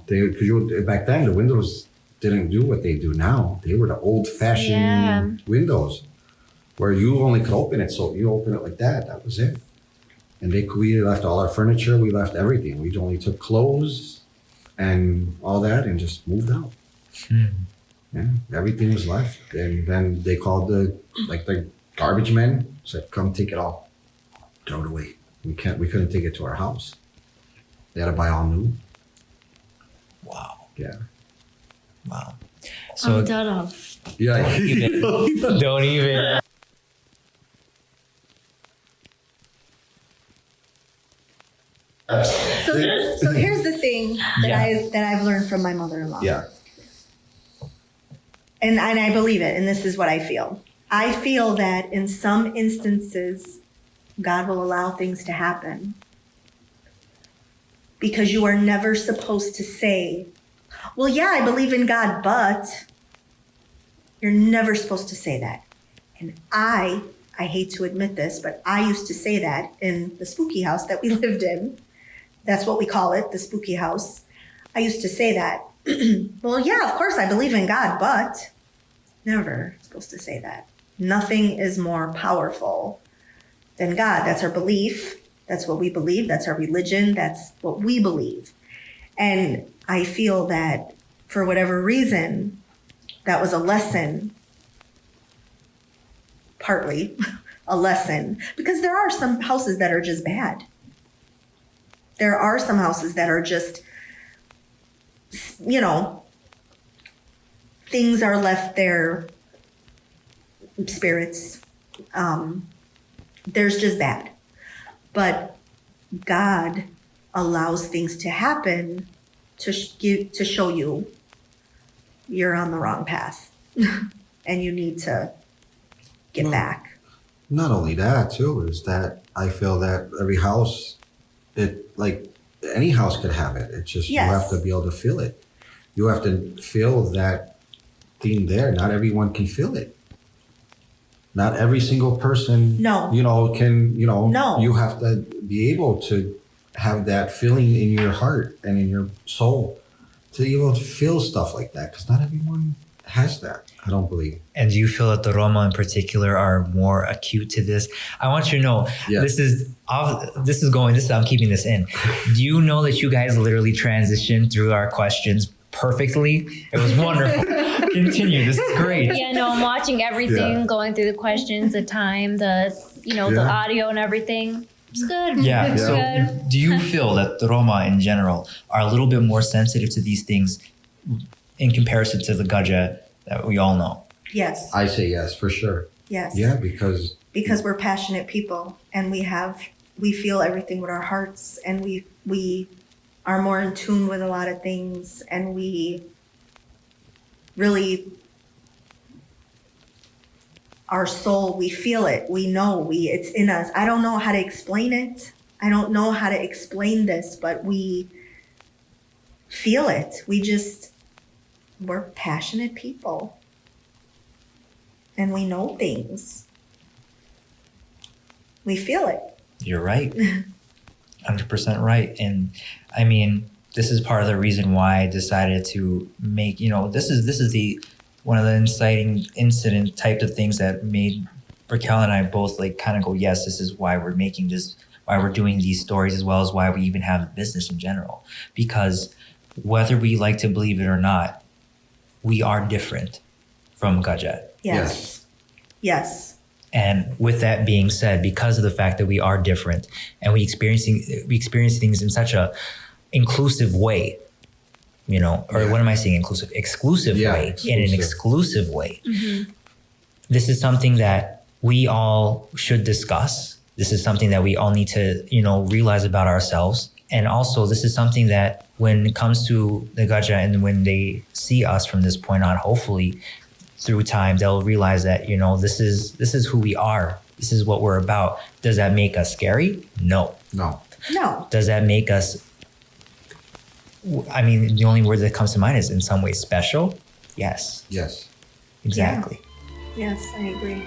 Because back then the windows didn't do what they do now. They were the old-fashioned windows where you only could open it. So you open it like that. That was it. And we left all our furniture. We left everything. We only took clothes and all that and just moved out. Yeah, everything was left. And then they called the garbage men, said, "Come take it all. Throw it away. We couldn't take it to our house." They had to buy all new. Wow. Yeah. Wow. So I'm done off. Yeah. Don't even. So here's the thing that I've learned from my mother-in-law. Yeah. And I believe it, and this is what I feel. I feel that in some instances, God will allow things to happen because you are never supposed to say, "Well, yeah, I believe in God, but..." You're never supposed to say that. And I hate to admit this, but I used to say that in the spooky house that we lived in. That's what we call it, the spooky house. I used to say that. "Well, yeah, of course I believe in God, but..." Never supposed to say that. Nothing is more powerful than God. That's our belief. That's what we believe. That's our religion. That's what we believe. And I feel that for whatever reason, that was a lesson, partly a lesson, because there are some houses that are just bad. There are some houses that are just, things are left there spirits. There's just bad. But God allows things to happen to show you you're on the wrong path and you need to get back. Not only that, too, is that I feel that every house, any house could have it. It's just you have to be able to feel it. You have to feel that thing there. Not everyone can feel it. Not every single person, can, you have to be able to have that feeling in your heart and in your soul to be able to feel stuff like that, because not everyone has that, I don't believe. And do you feel that the Roma in particular are more acute to this? I want you to know, I'm keeping this in. Do you know that you guys literally transitioned through our questions perfectly? It was wonderful. Continue. This is great. Yeah, no, I'm watching everything, going through the questions, the time, the audio and everything. It's good. Yeah. It's So good. do you feel that the Roma in general are a little bit more sensitive to these things in comparison to the Gaja that we all know? Yes. I say yes, for sure. Yes. Yeah, because we're passionate people and we feel everything with our hearts, and we are more in tune with a lot of things, and we really, our soul, we feel it, we know, it's in us. I don't know how to explain it. I don't know how to explain this, but we feel it. We're passionate people. And we know things. We feel it. You're right. 100% right. And I mean, this is part of the reason why I decided to make, this is the one of the inciting incident type of things that made Raquel and I both kind of go, yes, this is why we're making this, why we're doing these stories, as well as why we even have a business in general. Because whether we like to believe it or not, we are different from Gaja. Yes. And with that being said, because of the fact that we are different and we experience things in such a inclusive way, or what am I saying? Exclusive way, in an exclusive way. Mm-hmm. This is something that we all should discuss. This is something that we all need to, realize about ourselves. And also, this is something that when it comes to the Gaja and when they see us from this point on, hopefully through time, they'll realize that, this is who we are. This is what we're about. Does that make us scary? No. Does that make us, the only word that comes to mind is in some way special? Yes. Exactly. Yeah. Yes, I agree.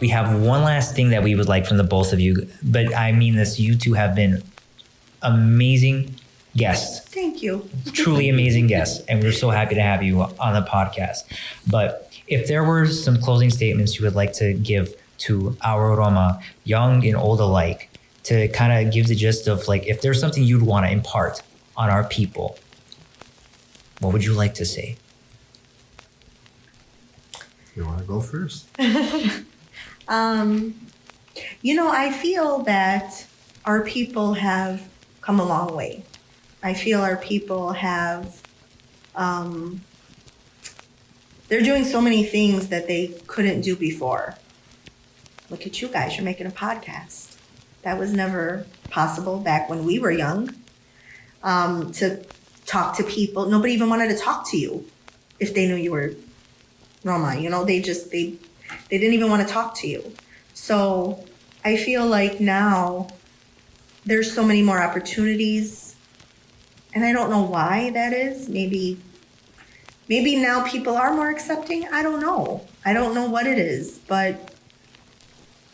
We have one last thing that we would like from the both of you, but I mean this, you two have been amazing guests. Thank you. Truly amazing guests, and we're so happy to have you on the podcast. But if there were some closing statements you would like to give to our Roma, young and old alike, to kind of give the gist of if there's something you'd want to impart on our people, what would you like to say? You want to go first? I feel that our people have come a long way. I feel our people have, they're doing so many things that they couldn't do before. Look at you guys, you're making a podcast. That was never possible back when we were young. To talk to people, nobody even wanted to talk to you if they knew you were Roma. They didn't even want to talk to you. So I feel like now there's so many more opportunities, and I don't know why that is. Maybe now people are more accepting. I don't know what it is, but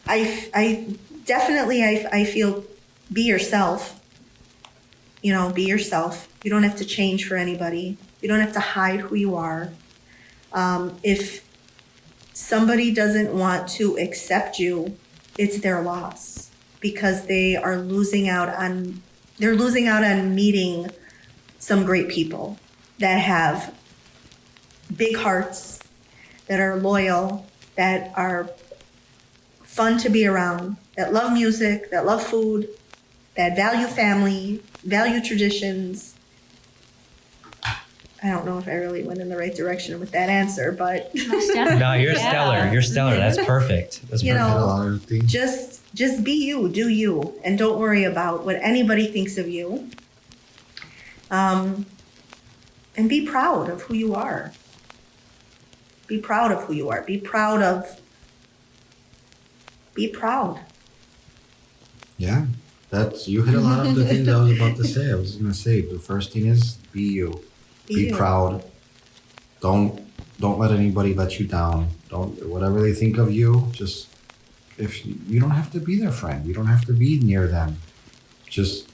I definitely feel be yourself. Be yourself. You don't have to change for anybody. You don't have to hide who you are. If somebody doesn't want to accept you, it's their loss. because they're losing out on meeting some great people that have big hearts, that are loyal, that are fun to be around, that love music, that love food, that value family, value traditions. I don't know if I really went in the right direction with that answer, but No, you're stellar. You're stellar. That's perfect. That's you perfect. know, just be you, do you, and don't worry about what anybody thinks of you. And be proud of who you are. Be proud of who you are. Be proud. Yeah, you hit a lot of the things I was about to say. I was going to say the first thing is be you. Be you. proud. Don't let anybody let you down. Whatever they think of you, just if you don't have to be their friend. You don't have to be near them. Just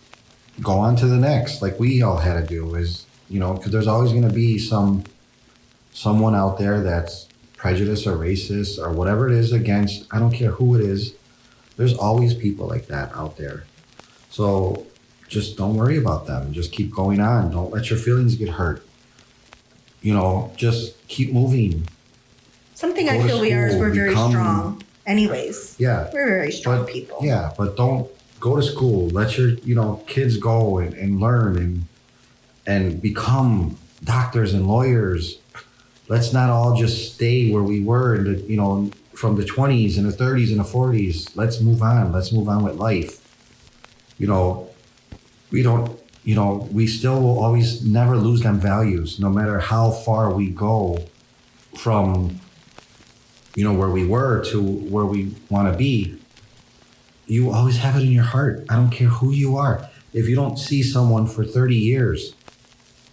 go on to the next, like we all had to do. Is because there's always going to be someone out there that's prejudiced or racist or whatever it is against. I don't care who it is. There's always people like that out there. So just don't worry about them. Just keep going on. Don't let your feelings get hurt. Just keep moving. Something I feel we are is we're very strong. Anyways. Yeah. We're very strong people. Yeah, but don't go to school. Let your kids go and learn and become doctors and lawyers. Let's not all just stay where we were in the from the 20s and the 30s and the 40s. Let's move on. Let's move on with life. We still will always never lose them values, no matter how far we go from, where we were to where we want to be. You always have it in your heart. I don't care who you are. If you don't see someone for 30 years,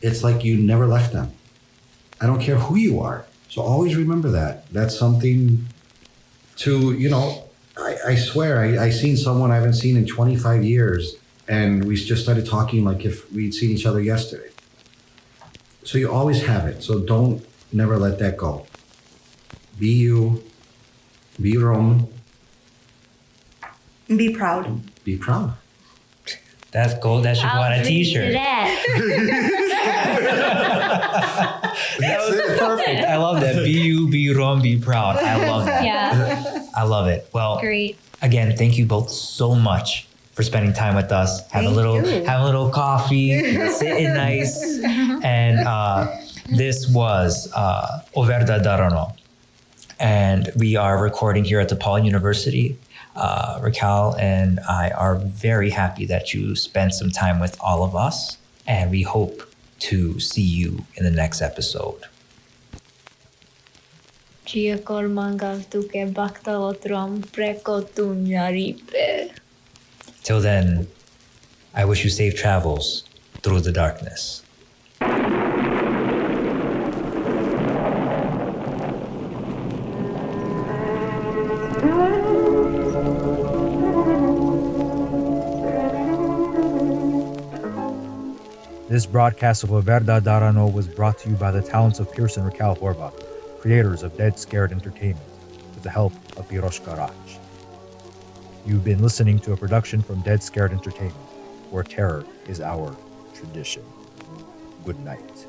it's like you never left them. I don't care who you are. So always remember that. That's something to, I swear, I seen someone I haven't seen in 25 years, and we just started talking like if we'd seen each other yesterday. So you always have it. So don't never let that go. Be you. Be Roma. And be proud. Be proud. That's gold. That should go on a t-shirt. That was perfect. I love that. Be you, be Rom, be proud. I love that. Yeah. I love it. Well, Great. Again, thank you both so much for spending time with us. Have a little coffee, sitting nice. And this was Verda Darano. And we are recording here at DePaul University. Raquel and I are very happy that you spent some time with all of us, and we hope to see you in the next episode. Till then, I wish you safe travels through the darkness. This broadcast of Verda Darano was brought to you by the talents of Pierce and Raquel Horvath, creators of Dead Scared Entertainment, with the help of Piroshka Raj. You've been listening to a production from Dead Scared Entertainment, where terror is our tradition. Good night.